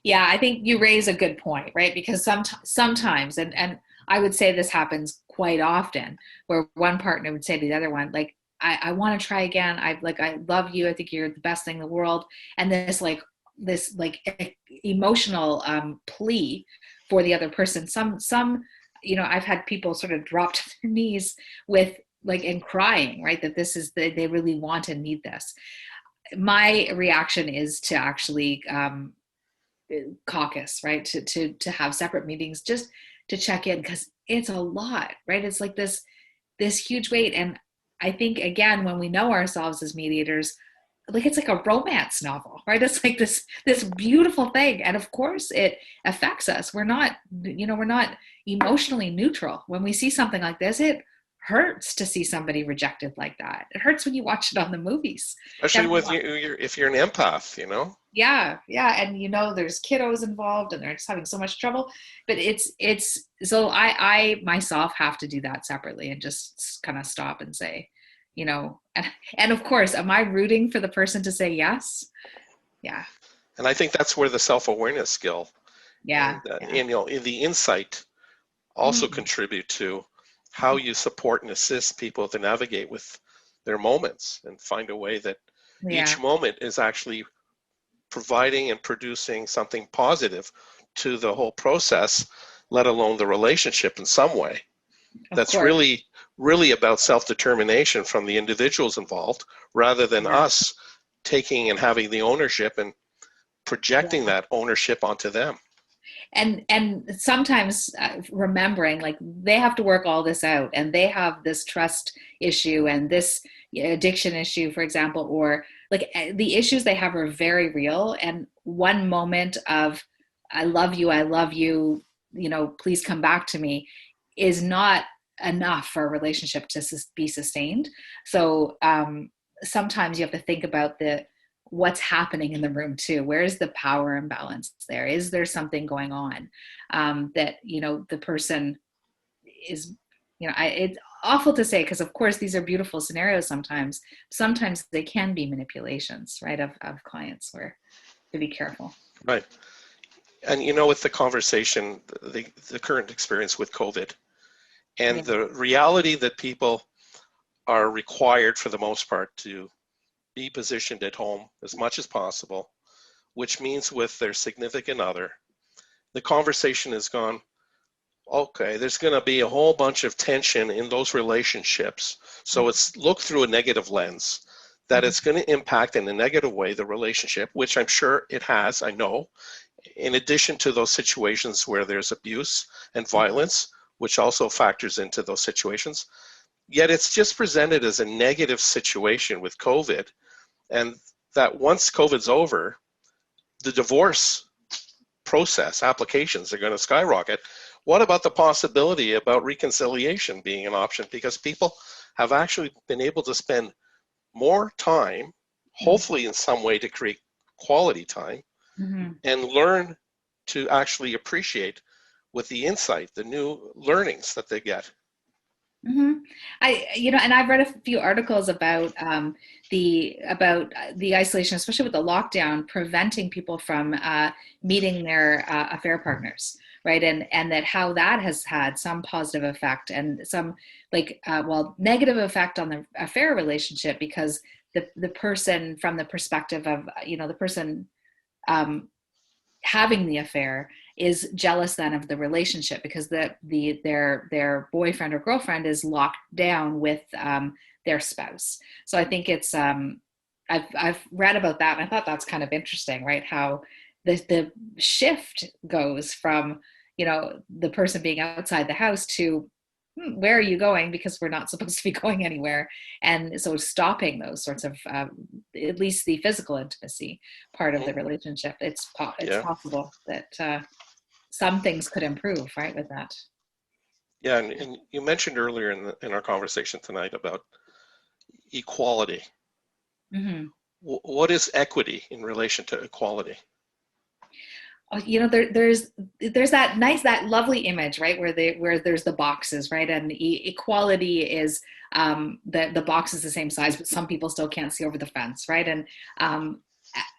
Yeah, I think you raise a good point, right? Because sometimes, and I would say this happens quite often, where one partner would say to the other one, like, I want to try again. I love you. I think you're the best thing in the world. And this emotional plea for the other person. Some, I've had people sort of drop to their knees with and crying, right? That they really want and need this. My reaction is to actually caucus, right? To have separate meetings just to check in, because it's a lot, right? It's like this huge weight. And I think, again, when we know ourselves as mediators, like it's like a romance novel, right? It's like this beautiful thing, and of course it affects us. We're not, we're not emotionally neutral when we see something like this. It hurts to see somebody rejected like that. It hurts when you watch it on the movies. Especially Never with mind. if you're an empath, you know. Yeah, yeah, and there's kiddos involved, and they're just having so much trouble. But it's so I myself have to do that separately and just kind of stop and say, and of course, am I rooting for the person to say yes? Yeah, And I think that's where the self-awareness skill yeah, yeah. in the insight also Mhm. contribute to how you support and assist people to navigate with their moments and find a way that Yeah, each moment is actually providing and producing something positive to the whole process, let alone the relationship in some way. of That's course. really about self-determination from the individuals involved rather than Yeah, us taking and having the ownership and projecting yeah. that ownership onto them. And sometimes remembering like they have to work all this out, and they have this trust issue and this addiction issue, for example, or like the issues they have are very real, and one moment of I love you, please come back to me, is not enough for a relationship to be sustained. So sometimes you have to think about the what's happening in the room too. Where's the power imbalance there? Is there something going on that the person is, it's awful to say, because of course these are beautiful scenarios. Sometimes they can be manipulations, right, of clients, where to be careful. Right. And with the conversation, the current experience with COVID and Yeah. the reality that people are required for the most part to be positioned at home as much as possible, which means with their significant other, the conversation has gone, okay, there's going to be a whole bunch of tension in those relationships. So it's looked through a negative lens that Mhm. it's going to impact in a negative way the relationship, which I'm sure it has, I know, in addition to those situations where there's abuse and violence, which also factors into those situations. Yet it's just presented as a negative situation with COVID, and that once COVID's over, the divorce process applications are going to skyrocket. What about the possibility about reconciliation being an option? Because people have actually been able to spend more time, Mhm. hopefully in some way to create quality time, Mhm. and learn to actually appreciate with the insight, the new learnings that they get. Hmm. And I've read a few articles about the isolation, especially with the lockdown, preventing people from meeting their affair partners, right? And that how that has had some positive effect and some negative effect on the affair relationship, because the person, from the perspective of the person um, having the affair, is jealous then of the relationship, because their boyfriend or girlfriend is locked down with their spouse. So I think it's I've read about that, and I thought that's kind of interesting, right? How the shift goes from the person being outside the house to where are you going, because we're not supposed to be going anywhere. And so stopping those sorts of at least the physical intimacy part of the Mhm. relationship, it's Yeah, possible that some things could improve, right, with that. yeah, and you mentioned earlier in our conversation tonight about equality. Hmm. What is equity in relation to equality? Oh, there's that lovely image, right, where there's the boxes, right, and equality is the box is the same size, but some people still can't see over the fence, right? And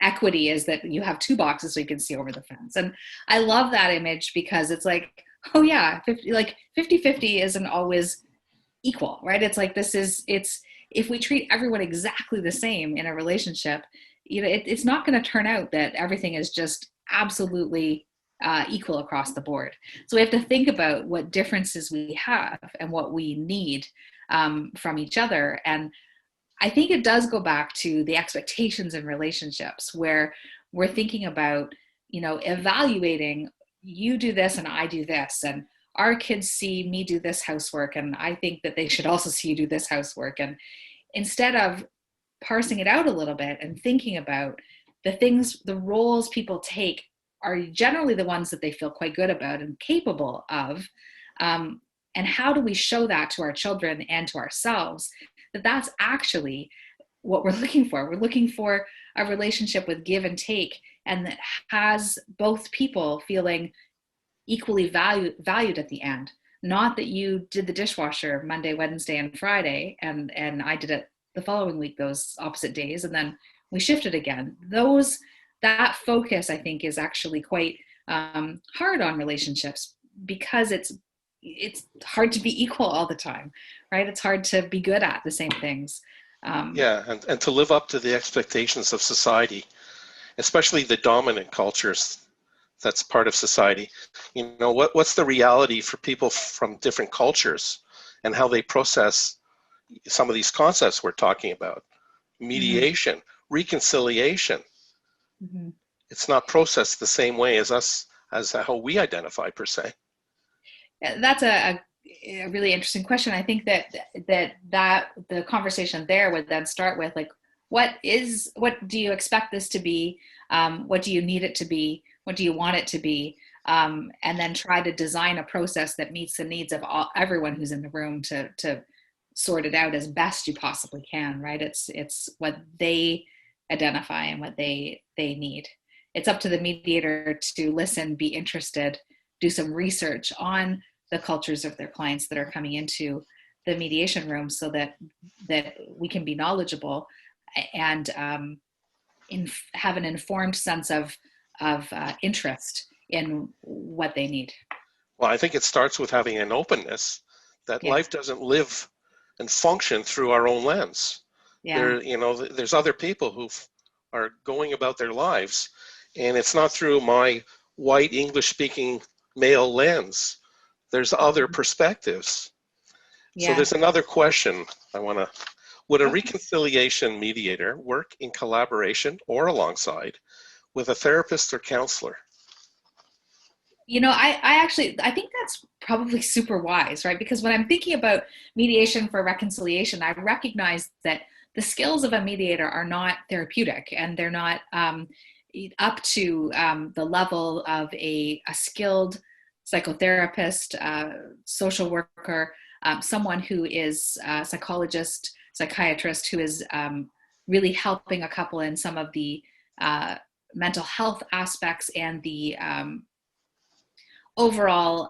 equity is that you have two boxes so you can see over the fence. And I love that image, because it's like, oh yeah, 50-50 isn't always equal, right? It's like it's if we treat everyone exactly the same in a relationship, it's not going to turn out that everything is just absolutely equal across the board. So we have to think about what differences we have and what we need from each other. And I think it does go back to the expectations in relationships, where we're thinking about, evaluating, you do this and I do this, and our kids see me do this housework, and I think that they should also see you do this housework. And instead of parsing it out a little bit and thinking about the roles people take are generally the ones that they feel quite good about and capable of. And how do we show that to our children and to ourselves, that that's actually what we're looking for? We're looking for a relationship with give and take, and that has both people feeling equally valued at the end. Not that you did the dishwasher Monday, Wednesday, and Friday, and I did it the following week, those opposite days, and then we shifted again. That focus, I think, is actually quite hard on relationships, because it's hard to be equal all the time, right? It's hard to be good at the same things. And to live up to the expectations of society, especially the dominant cultures that's part of society. You know, what's the reality for people from different cultures and how they process some of these concepts we're talking about? Mediation, reconciliation. Mm-hmm. It's not processed the same way as us, as how we identify per se. That's a really interesting question. I think that the conversation there would then start with, like, what do you expect this to be? What do you need it to be? What do you want it to be? And then try to design a process that meets the needs of everyone who's in the room to sort it out as best you possibly can, right? It's what they identify and what they need. It's up to the mediator to listen, be interested, do some research on the cultures of their clients that are coming into the mediation room, so that we can be knowledgeable and have an informed sense of interest in what they need. Well, I think it starts with having an openness that life doesn't live and function through our own lens. Yeah. There's other people who are going about their lives, and it's not through my white English-speaking male lens. There's other perspectives. Yeah. So there's another question I want to. Would a reconciliation mediator work in collaboration or alongside with a therapist or counselor? I think that's probably super wise, right? Because when I'm thinking about mediation for reconciliation, I recognize that the skills of a mediator are not therapeutic, and they're not up to the level of a skilled psychotherapist, social worker, someone who is a psychologist, psychiatrist, who is really helping a couple in some of the mental health aspects and the overall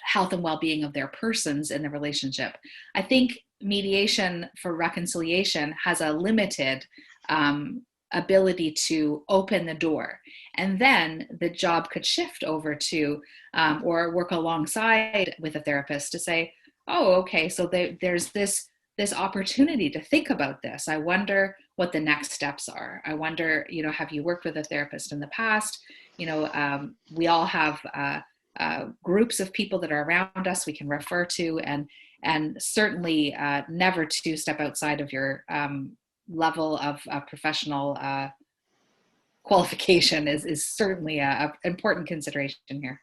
health and well-being of their persons in the relationship. I think mediation for reconciliation has a limited ability to open the door, and then the job could shift over to or work alongside with a therapist to say, oh, okay, so there's this opportunity to think about this. I wonder what the next steps are. I wonder, have you worked with a therapist in the past? We all have groups of people that are around us we can refer to, and certainly never to step outside of your level of professional qualification is certainly an important consideration here.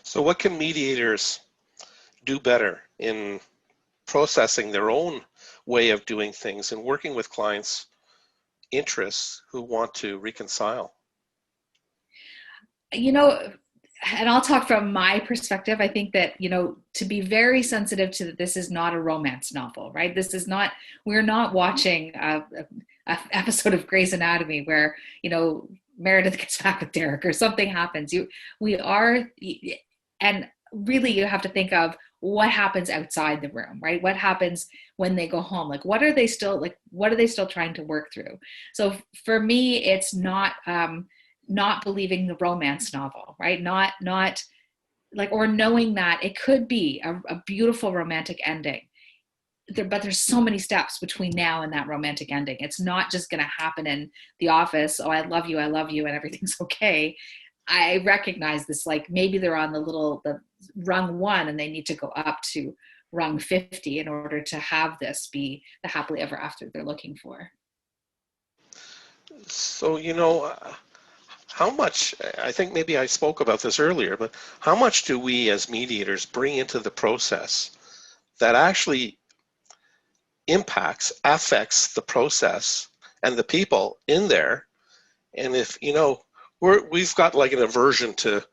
So what can mediators do better in processing their own way of doing things and working with clients' interests who want to reconcile? And I'll talk from my perspective. I think that, to be very sensitive to that, this is not a romance novel, right? We're not watching a episode of Grey's Anatomy where, Meredith gets back with Derek or something happens. And really you have to think of what happens outside the room, right? What happens when they go home? Like, what are they still trying to work through? So for me, it's not believing the romance novel, right? Not like, or knowing that it could be a beautiful romantic ending, but there's so many steps between now and that romantic ending. It's not just going to happen in the office. Oh, I love you, and everything's okay. I recognize this, like maybe they're on the rung 1 and they need to go up to rung 50 in order to have this be the happily ever after they're looking for. So, how much, I think maybe I spoke about this earlier, but how much do we as mediators bring into the process that actually impacts, affects the process and the people in there. And if, we've got like an aversion to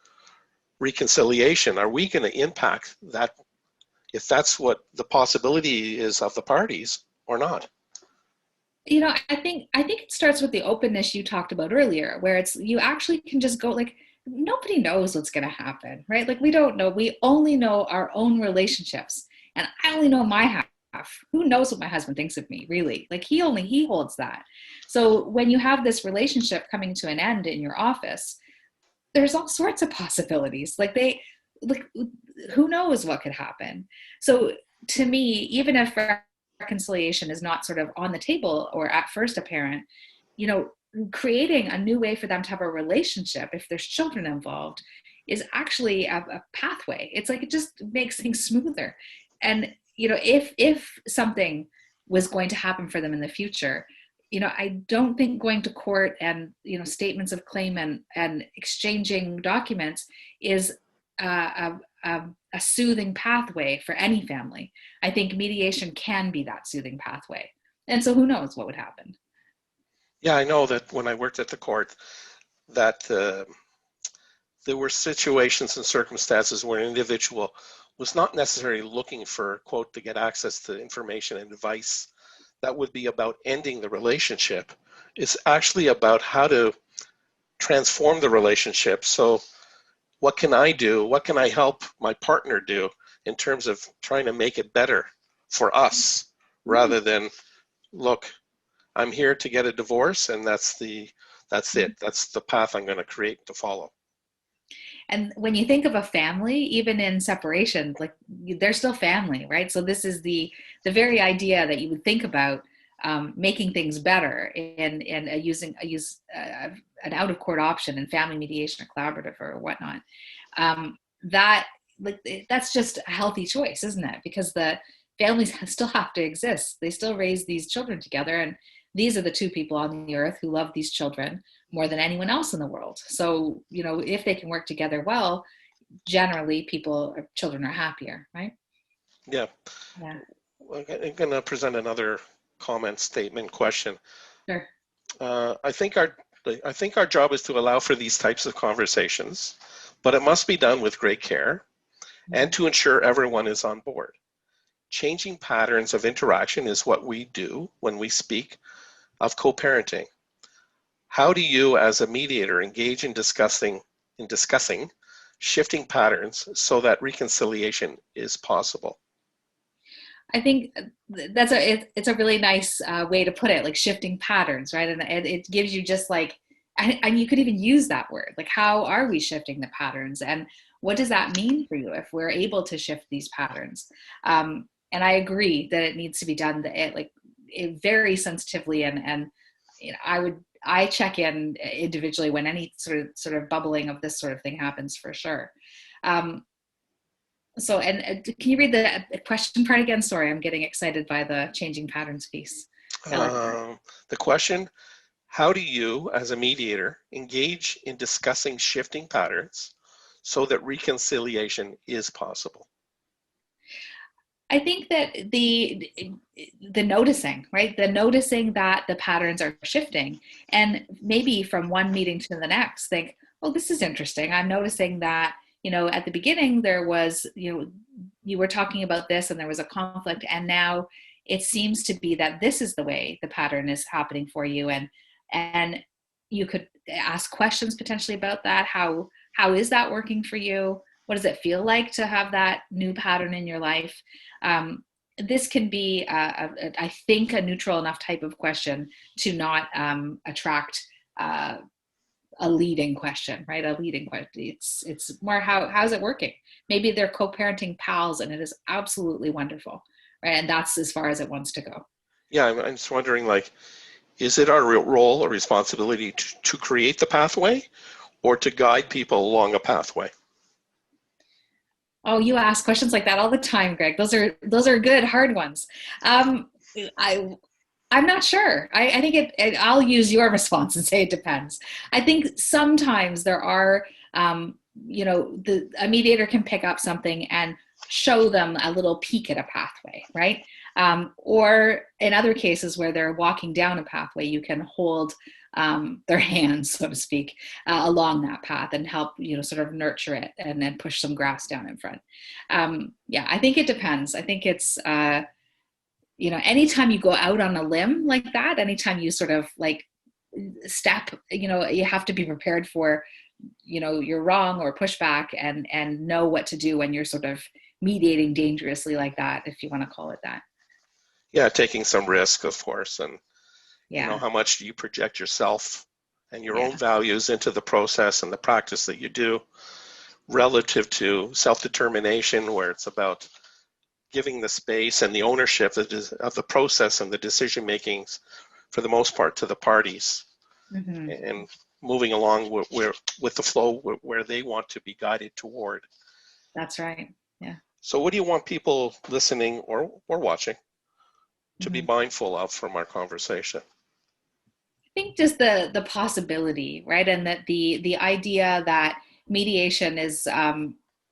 reconciliation, are we going to impact that, if that's what the possibility is of the parties or not? I think it starts with the openness you talked about earlier, where it's you actually can just go like nobody knows what's going to happen, right? Like we don't know. We only know our own relationships, and I only know my half. Who knows what my husband thinks of me, really? Like he holds that. So when you have this relationship coming to an end in your office, there's all sorts of possibilities. Like who knows what could happen. So to me, even if reconciliation is not sort of on the table or at first apparent, you know, creating a new way for them to have a relationship if there's children involved is actually a pathway. It's like it just makes things smoother. And if something was going to happen for them in the future, I don't think going to court and statements of claim and exchanging documents is a soothing pathway for any family. I think mediation can be that soothing pathway. And so who knows what would happen? Yeah, I know that when I worked at the court, that there were situations and circumstances where an individual was not necessarily looking for, quote, to get access to information and advice that would be about ending the relationship. It's actually about how to transform the relationship. So what can I do? What can I help my partner do in terms of trying to make it better for us, rather than, look, I'm here to get a divorce and that's it. That's the path I'm going to create to follow. And when you think of a family, even in separation, like they're still family, right? So this is the very idea that you would think about making things better and using an out of court option in family mediation or collaborative or whatnot. That's just a healthy choice, isn't it? Because the families still have to exist. They still raise these children together, and these are the two people on the earth who love these children more than anyone else in the world. So, if they can work together well, generally children are happier, right? Yeah. Yeah. I'm going to present another comment, statement, question. Sure. I think our job is to allow for these types of conversations, but it must be done with great care and to ensure everyone is on board. Changing patterns of interaction is what we do when we speak of co-parenting. How do you, as a mediator, engage in discussing shifting patterns so that reconciliation is possible? I think it's a really nice way to put it, like shifting patterns, right? And it gives you just like, and you could even use that word, like how are we shifting the patterns, and what does that mean for you if we're able to shift these patterns? And I agree that it needs to be done very sensitively, and I check in individually when any sort of bubbling of this sort of thing happens, for sure. So, and can you read the question part again? Sorry, I'm getting excited by the changing patterns piece. The question, how do you, as a mediator, engage in discussing shifting patterns so that reconciliation is possible? I think that the noticing, right? The noticing that the patterns are shifting, and maybe from one meeting to the next, think, well, this is interesting. I'm noticing that, at the beginning there was, you were talking about this and there was a conflict, and now it seems to be that this is the way the pattern is happening for you. And you could ask questions potentially about that. How is that working for you? What does it feel like to have that new pattern in your life? This can be, I think, a neutral enough type of question to not attract a leading question, right? A leading question. It's more how's it working? Maybe they're co-parenting pals, and it is absolutely wonderful, right? And that's as far as it wants to go. Yeah, I'm just wondering, like, is it our role or responsibility to create the pathway, or to guide people along a pathway? Oh, you ask questions like that all the time, Greg. Those are good, hard ones. I'm not sure. I think I'll use your response and say it depends. I think sometimes there are a mediator can pick up something and show them a little peek at a pathway, right? Or in other cases where they're walking down a pathway, you can hold their hands, so to speak, along that path and help, sort of nurture it and then push some grass down in front. Yeah, I think it depends. I think it's, anytime you go out on a limb like that, anytime you sort of like step, you have to be prepared for, you're wrong or pushback and know what to do when you're sort of mediating dangerously like that, if you want to call it that. Yeah, taking some risk, of course, and Yeah. how much do you project yourself and your Yeah. own values into the process and the practice that you do, relative to self-determination, where it's about giving the space and the ownership of the process and the decision makings, for the most part, to the parties, Mm-hmm. and moving along with the flow where they want to be guided toward. That's right. Yeah. So what do you want people listening or watching to be Mm-hmm. mindful of from our conversation? I think just the possibility, right? And that the idea that mediation is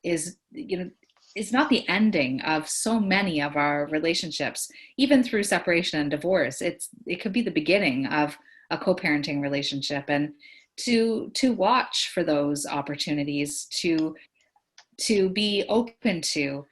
is not the ending of so many of our relationships, even through separation and divorce. It could be the beginning of a co-parenting relationship, and to watch for those opportunities, to be open to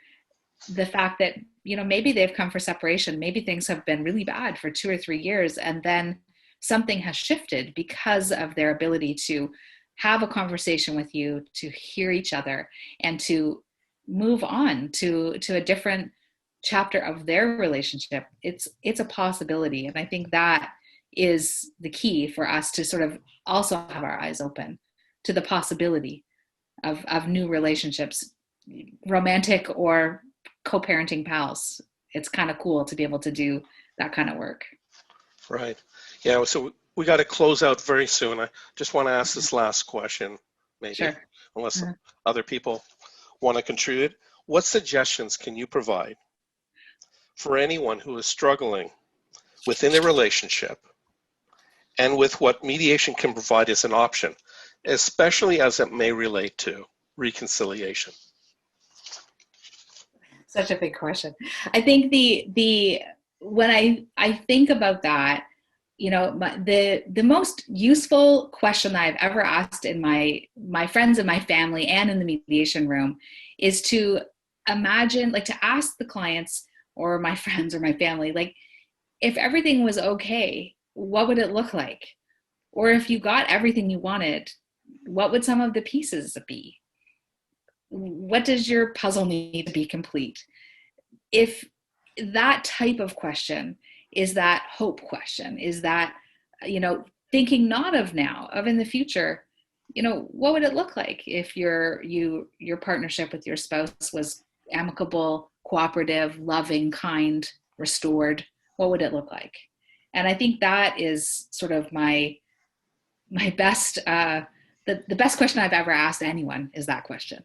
the fact that, maybe they've come for separation, maybe things have been really bad for 2 or 3 years, and then something has shifted because of their ability to have a conversation with you, to hear each other, and to move on to a different chapter of their relationship. It's a possibility, and I think that is the key for us to sort of also have our eyes open to the possibility of new relationships, romantic or co-parenting pals. It's kind of cool to be able to do that kind of work. Right. Yeah, so we got to close out very soon. I just want to ask this last question, maybe, Sure. unless Uh-huh. other people want to contribute. What suggestions can you provide for anyone who is struggling within a relationship, and with what mediation can provide as an option, especially as it may relate to reconciliation? Such a big question. I think the when I think about that, the most useful question that I've ever asked in my friends and my family and in the mediation room is to imagine, like, to ask the clients or my friends or my family, like, if everything was okay, what would it look like? Or if you got everything you wanted, what would some of the pieces be? What does your puzzle need to be complete? If that type of question is that hope question, is that, thinking not of now, of in the future, what would it look like if your partnership with your spouse was amicable, cooperative, loving, kind, restored? What would it look like? And I think that is sort of my best, the best question I've ever asked anyone is that question,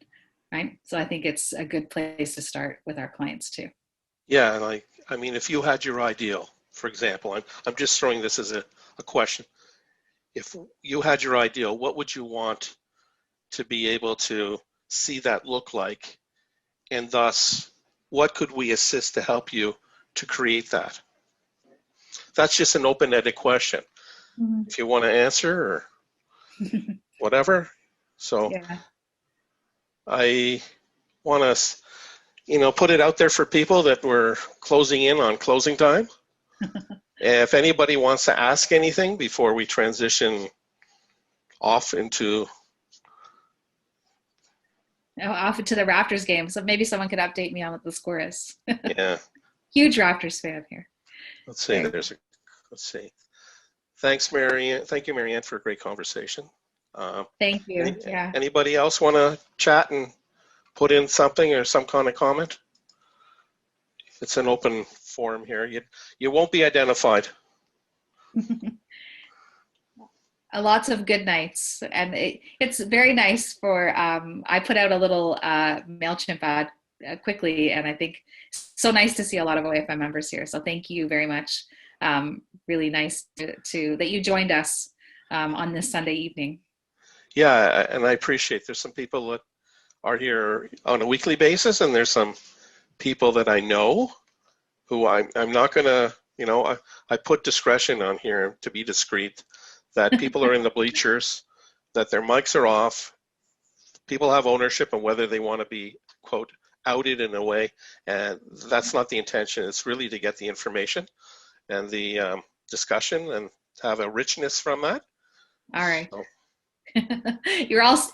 right? So I think it's a good place to start with our clients too. Yeah, like, I mean, if you had your ideal, for example, I'm just throwing this as a question. If you had your ideal, what would you want to be able to see that look like? And thus, what could we assist to help you to create that? That's just an open-ended question. Mm-hmm. If you want to answer or whatever. So Yeah. I want to, put it out there for people that we're closing in on closing time. If anybody wants to ask anything before we transition off into Off to the Raptors game. So maybe someone could update me on what the score is. yeah. Huge Raptors fan here. Let's see. Great. Let's see. Thanks, Marianne. Thank you, Marianne, for a great conversation. Thank you. Yeah. Anybody else want to chat and put in something or some kind of comment? It's an open forum here. You won't be identified. Lots of good nights, and it's very nice for. I put out a little MailChimp ad quickly, and I think so nice to see a lot of OAFM members here. So thank you very much. Really nice to that you joined us on this Sunday evening. Yeah, and I appreciate there's some people that are here on a weekly basis, and there's some people that I know who I'm not going to, I put discretion on here to be discreet, that people are in the bleachers, that their mics are off, people have ownership on whether they want to be, quote, outed in a way, and that's not the intention. It's really to get the information and the discussion and have a richness from that. All right. So,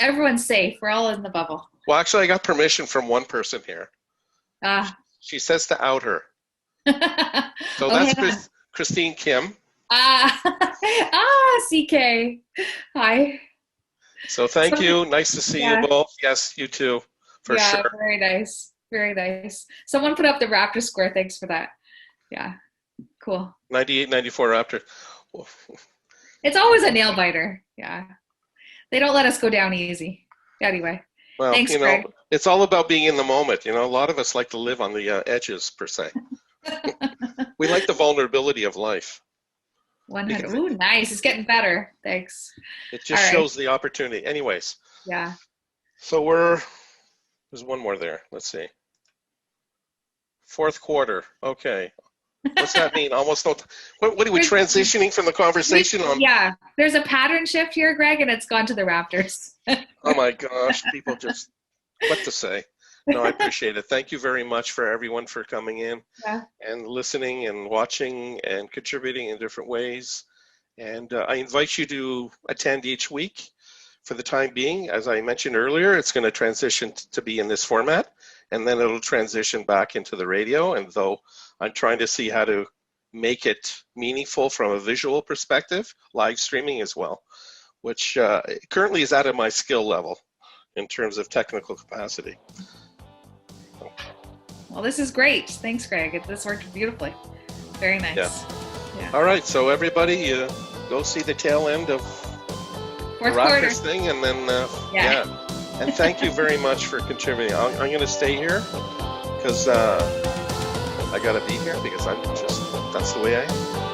everyone's safe. We're all in the bubble. well, actually, I got permission from one person here. She says to out her. So that's Christine Kim. CK. Hi. So thank you. Nice to see you both. Yes, you too, for sure. Yeah, very nice. Very nice. Someone put up the Raptor square. Thanks for that. Yeah, cool. 98, 94 Raptor. It's always a nail biter. Yeah. They don't let us go down easy. Anyway. Well, thanks, Greg. it's all about being in the moment. A lot of us like to live on the edges, per se. We like the vulnerability of life. 100. Ooh, nice. It's getting better. Thanks. It just shows the opportunity. Anyways. Yeah. So there's one more there. Let's see. Fourth quarter. Okay. What's that mean? Almost no. What are we transitioning from the conversation on? Yeah. There's a pattern shift here, Greg, and it's gone to the Raptors. Oh my gosh. People just, what to say? No, I appreciate it. Thank you very much for everyone for coming in and listening and watching and contributing in different ways. And I invite you to attend each week for the time being. As I mentioned earlier, it's going to transition to be in this format, and then it'll transition back into the radio. And though I'm trying to see how to make it meaningful from a visual perspective, live streaming as well, which currently is out of my skill level in terms of technical capacity. Well, this is great. Thanks, Greg. This worked beautifully. Very nice. Yeah. All right, so everybody, go see the tail end of the Raptors thing, and then And thank you very much for contributing. I'm going to stay here because I got to be here because that's the way I am.